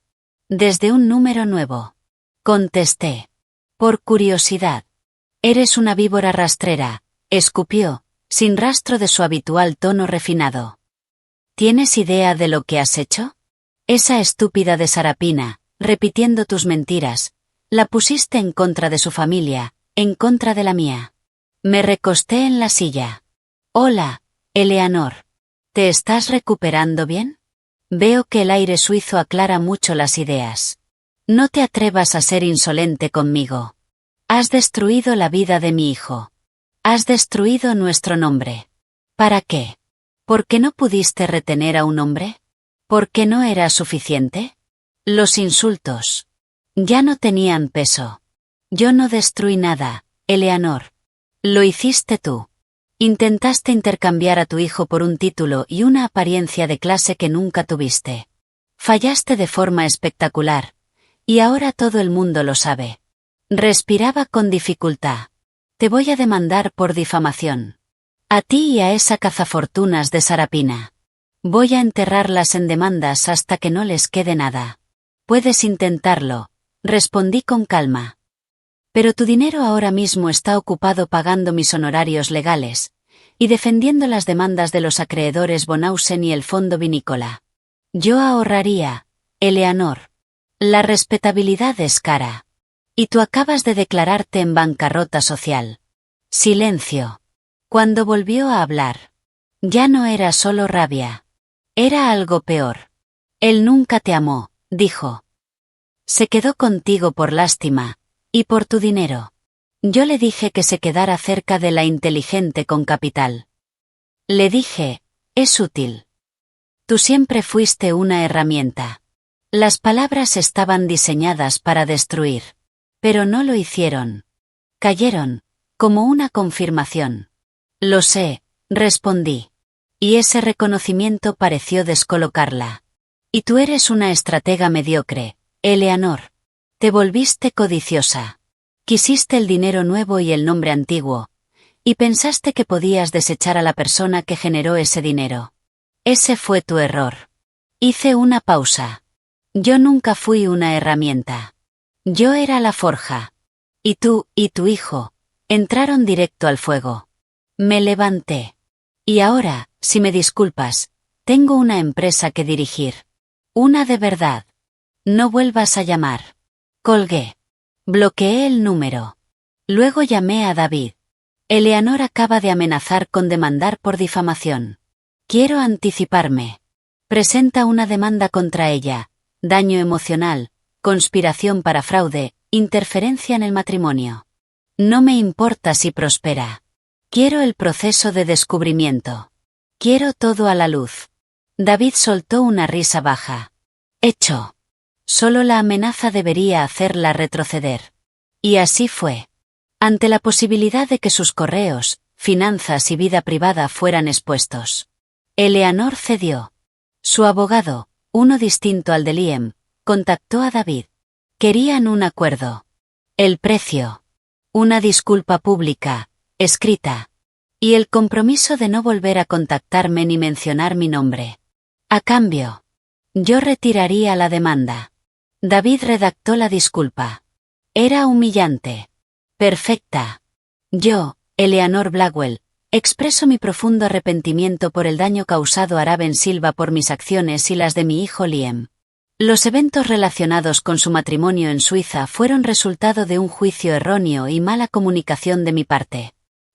Desde un número nuevo. Contesté. Por curiosidad. Eres una víbora rastrera, escupió, sin rastro de su habitual tono refinado. ¿Tienes idea de lo que has hecho? Esa estúpida de Sarapina, repitiendo tus mentiras, la pusiste en contra de su familia, en contra de la mía. Me recosté en la silla. Hola, Eleanor. ¿Te estás recuperando bien? Veo que el aire suizo aclara mucho las ideas. No te atrevas a ser insolente conmigo. Has destruido la vida de mi hijo. Has destruido nuestro nombre. ¿Para qué? ¿Por qué no pudiste retener a un hombre? ¿Por qué no era suficiente? Los insultos. Ya no tenían peso. Yo no destruí nada, Eleanor. Lo hiciste tú. Intentaste intercambiar a tu hijo por un título y una apariencia de clase que nunca tuviste. Fallaste de forma espectacular. Y ahora todo el mundo lo sabe. Respiraba con dificultad. Te voy a demandar por difamación. A ti y a esa cazafortunas de Sarapina. Voy a enterrarlas en demandas hasta que no les quede nada. Puedes intentarlo, respondí con calma. Pero tu dinero ahora mismo está ocupado pagando mis honorarios legales y defendiendo las demandas de los acreedores Bonhausen y el fondo vinícola. Yo ahorraría, Eleanor. La respetabilidad es cara. Y tú acabas de declararte en bancarrota social. Silencio. Cuando volvió a hablar. Ya no era solo rabia. Era algo peor. Él nunca te amó, dijo. Se quedó contigo por lástima. Y por tu dinero. Yo le dije que se quedara cerca de la inteligente con capital. Le dije, es útil. Tú siempre fuiste una herramienta. Las palabras estaban diseñadas para destruir. Pero no lo hicieron. Cayeron, como una confirmación. Lo sé, respondí. Y ese reconocimiento pareció descolocarla. Y tú eres una estratega mediocre, Eleanor. Te volviste codiciosa. Quisiste el dinero nuevo y el nombre antiguo. Y pensaste que podías desechar a la persona que generó ese dinero. Ese fue tu error. Hice una pausa. Yo nunca fui una herramienta. Yo era la forja. Y tú, y tu hijo, entraron directo al fuego. Me levanté. Y ahora, si me disculpas, tengo una empresa que dirigir. Una de verdad. No vuelvas a llamar. Colgué. Bloqueé el número. Luego llamé a David. Eleanor acaba de amenazar con demandar por difamación. Quiero anticiparme. Presenta una demanda contra ella, daño emocional, conspiración para fraude, interferencia en el matrimonio. No me importa si prospera. Quiero el proceso de descubrimiento. Quiero todo a la luz. David soltó una risa baja. Hecho. Solo la amenaza debería hacerla retroceder. Y así fue. Ante la posibilidad de que sus correos, finanzas y vida privada fueran expuestos. Eleanor cedió. Su abogado, uno distinto al de Liam, contactó a David. Querían un acuerdo. El precio. Una disculpa pública, escrita. Y el compromiso de no volver a contactarme ni mencionar mi nombre. A cambio, yo retiraría la demanda. David redactó la disculpa. Era humillante. Perfecta. Yo, Eleanor Blackwell, expreso mi profundo arrepentimiento por el daño causado a Raven Silva por mis acciones y las de mi hijo Liam. Los eventos relacionados con su matrimonio en Suiza fueron resultado de un juicio erróneo y mala comunicación de mi parte.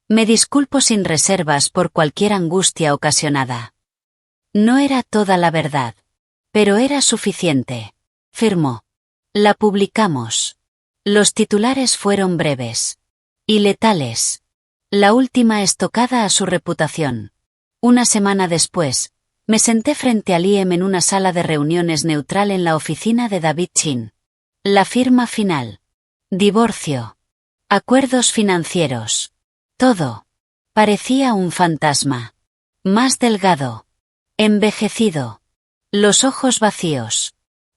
Me disculpo sin reservas por cualquier angustia ocasionada. No era toda la verdad. Pero era suficiente. Firmó. La publicamos. Los titulares fueron breves. Y letales. La última estocada a su reputación. Una semana después, me senté frente a Liam en una sala de reuniones neutral en la oficina de David Chin. La firma final. Divorcio. Acuerdos financieros. Todo. Parecía un fantasma. Más delgado. Envejecido. Los ojos vacíos.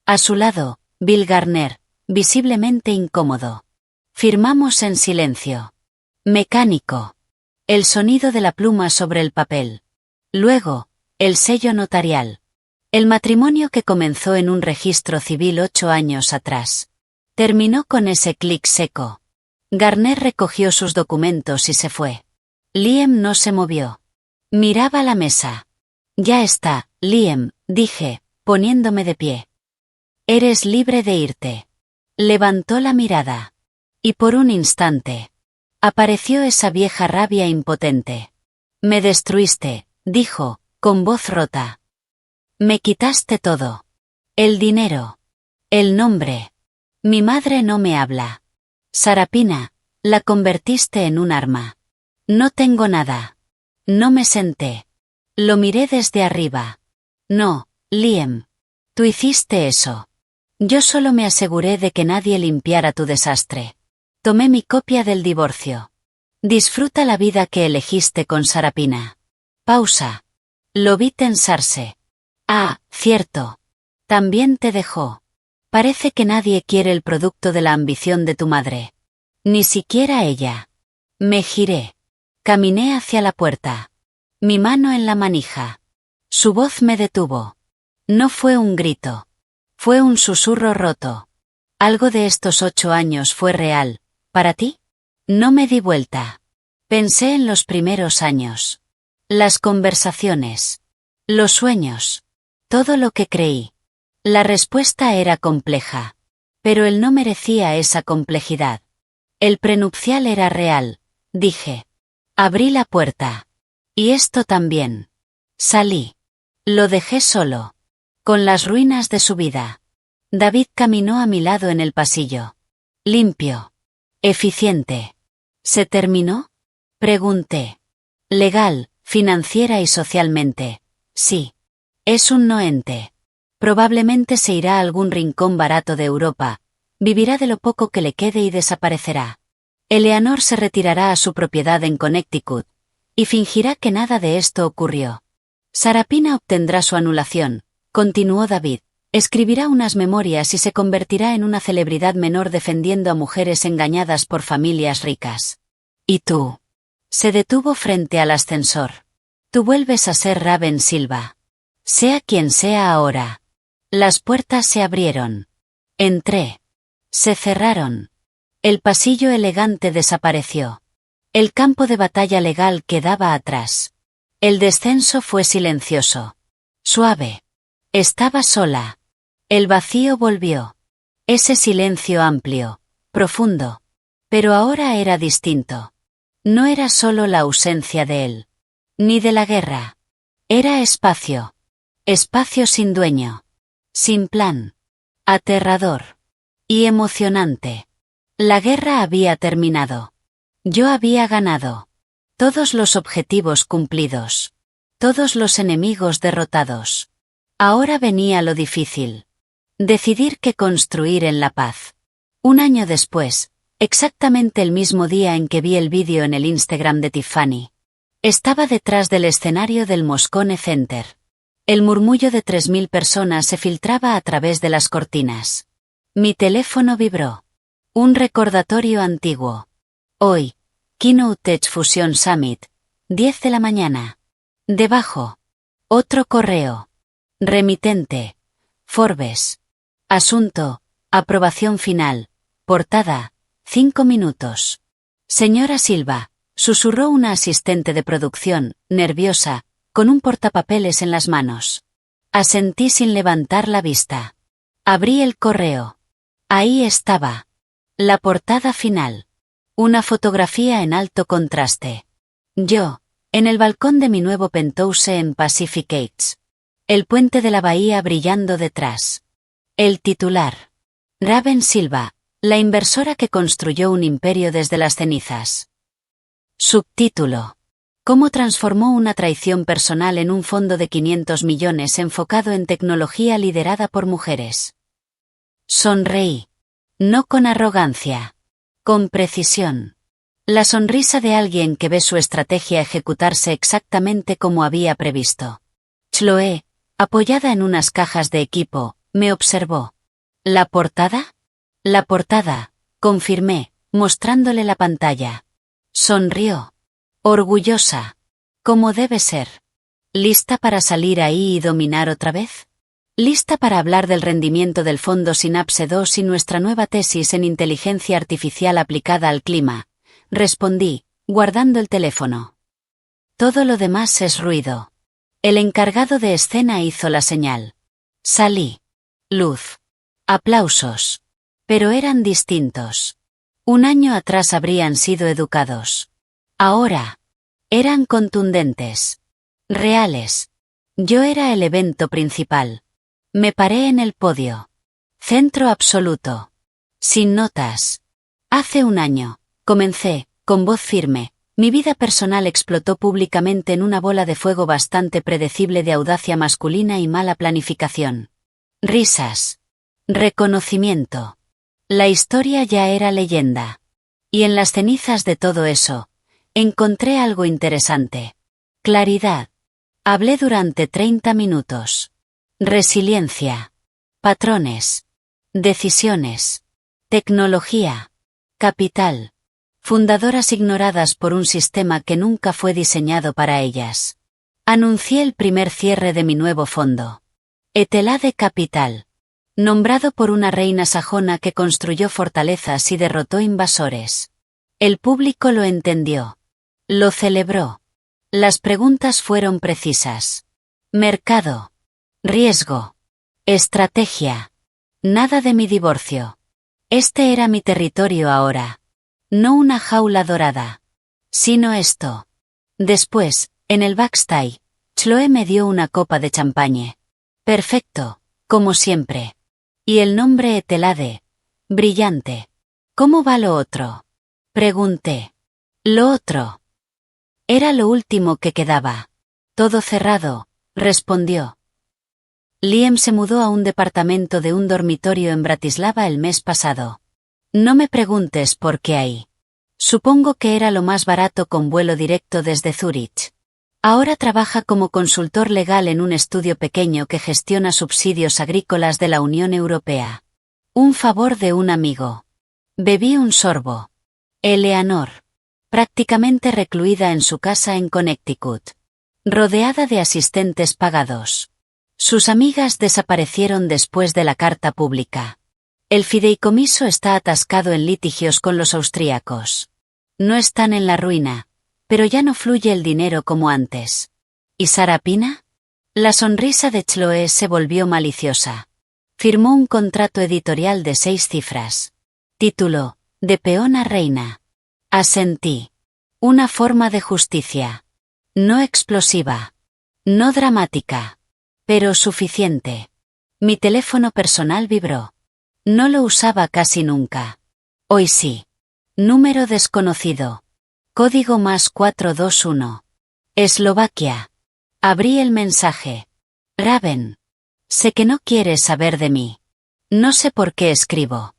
A su lado, Bill Garner, visiblemente incómodo. Firmamos en silencio. Mecánico. El sonido de la pluma sobre el papel. Luego, el sello notarial. El matrimonio que comenzó en un registro civil 8 años atrás. Terminó con ese clic seco. Garner recogió sus documentos y se fue. Liam no se movió. Miraba la mesa. Ya está, Liam, dije, poniéndome de pie. Eres libre de irte. Levantó la mirada. Y por un instante, apareció esa vieja rabia impotente. Me destruiste, dijo, con voz rota. Me quitaste todo. El dinero. El nombre. Mi madre no me habla. Sarapina, la convertiste en un arma. No tengo nada. No me senté. Lo miré desde arriba. No, Liam. Tú hiciste eso. Yo solo me aseguré de que nadie limpiara tu desastre. Tomé mi copia del divorcio. Disfruta la vida que elegiste con Sarapina. Pausa. Lo vi tensarse. Ah, cierto. También te dejó. Parece que nadie quiere el producto de la ambición de tu madre. Ni siquiera ella. Me giré. Caminé hacia la puerta. Mi mano en la manija. Su voz me detuvo. No fue un grito. Fue un susurro roto. ¿Algo de estos 8 años fue real, para ti? No me di vuelta. Pensé en los primeros años. Las conversaciones. Los sueños. Todo lo que creí. La respuesta era compleja. Pero él no merecía esa complejidad. El prenupcial era real, dije. Abrí la puerta. Y esto también. Salí. Lo dejé solo. Con las ruinas de su vida. David caminó a mi lado en el pasillo. Limpio. Eficiente. ¿Se terminó? Pregunté. Legal, financiera y socialmente. Sí. Es un no ente. Probablemente se irá a algún rincón barato de Europa, vivirá de lo poco que le quede y desaparecerá. Eleanor se retirará a su propiedad en Connecticut, y fingirá que nada de esto ocurrió. Sarapina obtendrá su anulación, continuó David, escribirá unas memorias y se convertirá en una celebridad menor defendiendo a mujeres engañadas por familias ricas. ¿Y tú? Se detuvo frente al ascensor. Tú vuelves a ser Raven Silva. Sea quien sea ahora. Las puertas se abrieron. Entré. Se cerraron. El pasillo elegante desapareció. El campo de batalla legal quedaba atrás. El descenso fue silencioso. Suave. Estaba sola. El vacío volvió. Ese silencio amplio, profundo. Pero ahora era distinto. No era solo la ausencia de él. Ni de la guerra. Era espacio. Espacio sin dueño. Sin plan. Aterrador. Y emocionante. La guerra había terminado. Yo había ganado. Todos los objetivos cumplidos. Todos los enemigos derrotados. Ahora venía lo difícil. Decidir qué construir en la paz. Un año después, exactamente el mismo día en que vi el vídeo en el Instagram de Tiffany. Estaba detrás del escenario del Moscone Center. El murmullo de 3000 personas se filtraba a través de las cortinas. Mi teléfono vibró. Un recordatorio antiguo. Hoy, Keynote Tech Fusion Summit, 10 de la mañana. Debajo. Otro correo. Remitente. Forbes. Asunto. Aprobación final. Portada. 5 minutos. Señora Silva, susurró una asistente de producción, nerviosa, con un portapapeles en las manos. Asentí sin levantar la vista. Abrí el correo. Ahí estaba. La portada final. Una fotografía en alto contraste. Yo, en el balcón de mi nuevo penthouse en Pacific Heights. El puente de la bahía brillando detrás. El titular. Raven Silva, la inversora que construyó un imperio desde las cenizas. Subtítulo. Cómo transformó una traición personal en un fondo de 500 millones enfocado en tecnología liderada por mujeres. Sonreí. No con arrogancia. Con precisión. La sonrisa de alguien que ve su estrategia ejecutarse exactamente como había previsto. Chloé, apoyada en unas cajas de equipo, me observó. ¿La portada? La portada, confirmé, mostrándole la pantalla. Sonrió. Orgullosa. Como debe ser. ¿Lista para salir ahí y dominar otra vez? ¿Lista para hablar del rendimiento del fondo Synapse 2 y nuestra nueva tesis en inteligencia artificial aplicada al clima? Respondí, guardando el teléfono. Todo lo demás es ruido. El encargado de escena hizo la señal. Salí. Luz. Aplausos. Pero eran distintos. Un año atrás habrían sido educados. Ahora. Eran contundentes. Reales. Yo era el evento principal. Me paré en el podio. Centro absoluto. Sin notas. Hace un año, comencé, con voz firme. Mi vida personal explotó públicamente en una bola de fuego bastante predecible de audacia masculina y mala planificación. Risas. Reconocimiento. La historia ya era leyenda. Y en las cenizas de todo eso, encontré algo interesante. Claridad. Hablé durante 30 minutos. Resiliencia. Patrones. Decisiones. Tecnología. Capital. Fundadoras ignoradas por un sistema que nunca fue diseñado para ellas. Anuncié el primer cierre de mi nuevo fondo. Etelade Capital. Nombrado por una reina sajona que construyó fortalezas y derrotó invasores. El público lo entendió. Lo celebró. Las preguntas fueron precisas. Mercado. Riesgo. Estrategia. Nada de mi divorcio. Este era mi territorio ahora. No una jaula dorada. Sino esto. Después, en el backstage, Chloe me dio una copa de champagne. Perfecto, como siempre. Y el nombre Etelade. Brillante. ¿Cómo va lo otro? Pregunté. Lo otro. Era lo último que quedaba. Todo cerrado, respondió. Liam se mudó a un departamento de un dormitorio en Bratislava el mes pasado. No me preguntes por qué ahí. Supongo que era lo más barato con vuelo directo desde Zúrich. Ahora trabaja como consultor legal en un estudio pequeño que gestiona subsidios agrícolas de la Unión Europea. Un favor de un amigo. Bebí un sorbo. Eleanor. Prácticamente recluida en su casa en Connecticut. Rodeada de asistentes pagados. Sus amigas desaparecieron después de la carta pública. El fideicomiso está atascado en litigios con los austríacos. No están en la ruina, pero ya no fluye el dinero como antes. ¿Y Sara Pina? La sonrisa de Chloe se volvió maliciosa. Firmó un contrato editorial de 6 cifras. Título: De peón a reina. Asentí. Una forma de justicia. No explosiva. No dramática. Pero suficiente. Mi teléfono personal vibró. No lo usaba casi nunca. Hoy sí. Número desconocido. Código +421. Eslovaquia. Abrí el mensaje. Raven. Sé que no quieres saber de mí. No sé por qué escribo.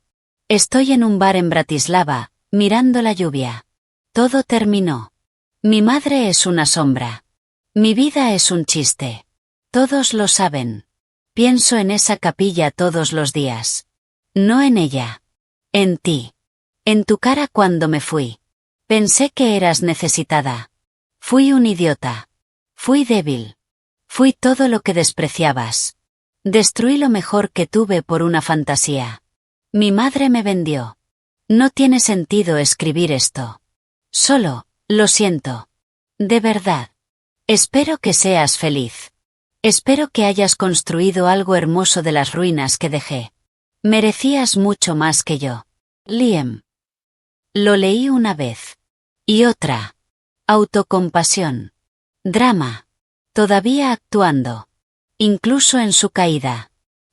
Estoy en un bar en Bratislava, mirando la lluvia. Todo terminó. Mi madre es una sombra. Mi vida es un chiste. Todos lo saben. Pienso en esa capilla todos los días. No en ella. En ti. En tu cara cuando me fui. Pensé que eras necesitada. Fui un idiota. Fui débil. Fui todo lo que despreciabas. Destruí lo mejor que tuve por una fantasía. Mi madre me vendió. No tiene sentido escribir esto. Solo, lo siento. De verdad. Espero que seas feliz. Espero que hayas construido algo hermoso de las ruinas que dejé. Merecías mucho más que yo. Liam. Lo leí una vez. Y otra. Autocompasión. Drama. Todavía actuando. Incluso en su caída.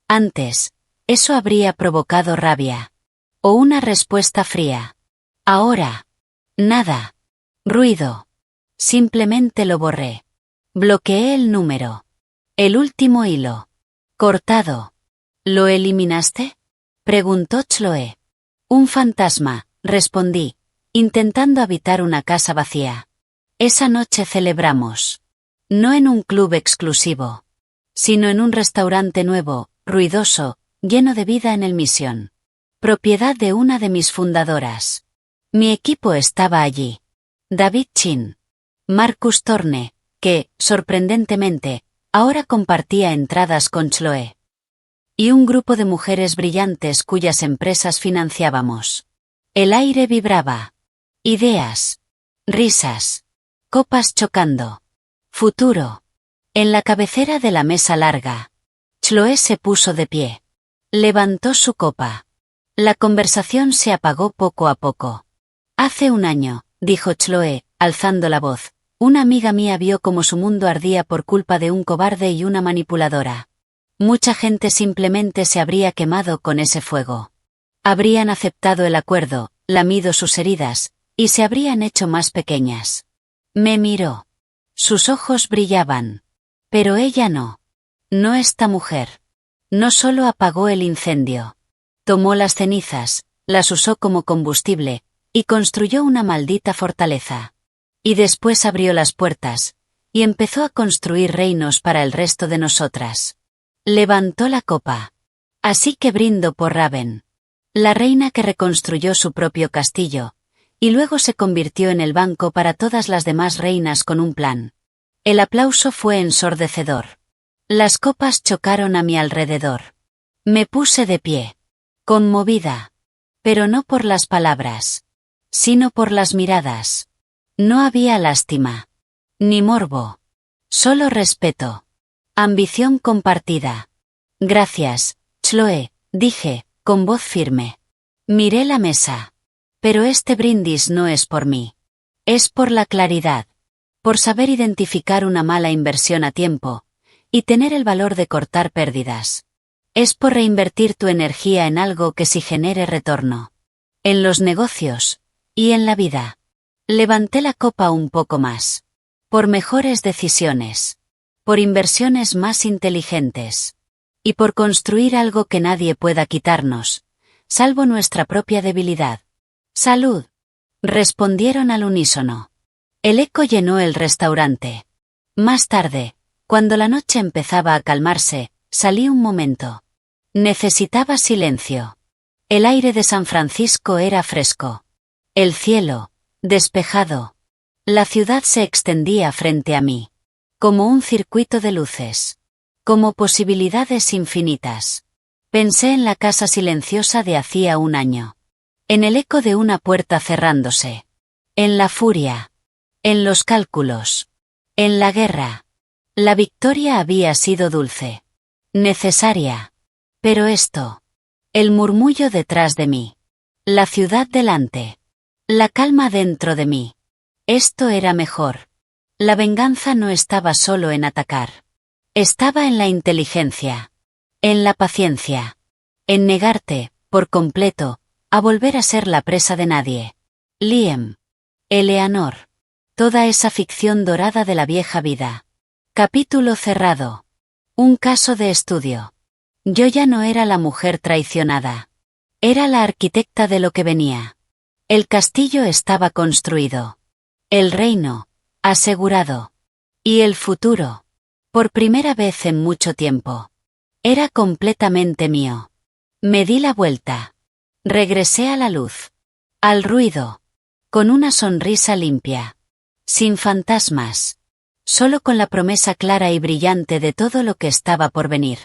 Antes, eso habría provocado rabia. O una respuesta fría. Ahora. Nada. Ruido. Simplemente lo borré. Bloqueé el número. El último hilo. Cortado. ¿Lo eliminaste? Preguntó Chloe. Un fantasma, respondí, intentando habitar una casa vacía. Esa noche celebramos. No en un club exclusivo, sino en un restaurante nuevo, ruidoso, lleno de vida en el Mission. Propiedad de una de mis fundadoras. Mi equipo estaba allí. David Chin. Marcus Torne, que, sorprendentemente, ahora compartía entradas con Chloe. Y un grupo de mujeres brillantes cuyas empresas financiábamos. El aire vibraba. Ideas. Risas. Copas chocando. Futuro. En la cabecera de la mesa larga. Chloe se puso de pie. Levantó su copa. La conversación se apagó poco a poco. Hace un año, dijo Chloe, alzando la voz, una amiga mía vio cómo su mundo ardía por culpa de un cobarde y una manipuladora. Mucha gente simplemente se habría quemado con ese fuego. Habrían aceptado el acuerdo, lamido sus heridas, y se habrían hecho más pequeñas. Me miró. Sus ojos brillaban. Pero ella no. No esta mujer. No solo apagó el incendio. Tomó las cenizas, las usó como combustible, y construyó una maldita fortaleza. Y después abrió las puertas, y empezó a construir reinos para el resto de nosotras. Levantó la copa. Así que brindo por Raven. La reina que reconstruyó su propio castillo, y luego se convirtió en el banco para todas las demás reinas con un plan. El aplauso fue ensordecedor. Las copas chocaron a mi alrededor. Me puse de pie. Conmovida. Pero no por las palabras. Sino por las miradas. No había lástima. Ni morbo. Solo respeto. Ambición compartida. Gracias, Chloe, dije, con voz firme. Miré la mesa. Pero este brindis no es por mí. Es por la claridad. Por saber identificar una mala inversión a tiempo, y tener el valor de cortar pérdidas. Es por reinvertir tu energía en algo que sí genere retorno. En los negocios, y en la vida. Levanté la copa un poco más. Por mejores decisiones. Por inversiones más inteligentes. y por construir algo que nadie pueda quitarnos, salvo nuestra propia debilidad. Salud, respondieron al unísono. El eco llenó el restaurante. Más tarde, cuando la noche empezaba a calmarse, salí un momento. Necesitaba silencio. El aire de San Francisco era fresco. El cielo, despejado. La ciudad se extendía frente a mí. Como un circuito de luces. Como posibilidades infinitas. Pensé en la casa silenciosa de hacía un año. En el eco de una puerta cerrándose. En la furia. En los cálculos. En la guerra. La victoria había sido dulce. Necesaria. Pero esto. El murmullo detrás de mí. La ciudad delante. La calma dentro de mí. Esto era mejor. La venganza no estaba solo en atacar. Estaba en la inteligencia. En la paciencia. En negarte, por completo, a volver a ser la presa de nadie. Liam. Eleanor. Toda esa ficción dorada de la vieja vida. Capítulo cerrado. Un caso de estudio. Yo ya no era la mujer traicionada. Era la arquitecta de lo que venía. El castillo estaba construido. El reino, asegurado. Y el futuro, por primera vez en mucho tiempo, era completamente mío. Me di la vuelta. Regresé a la luz. Al ruido. Con una sonrisa limpia. Sin fantasmas. Solo con la promesa clara y brillante de todo lo que estaba por venir.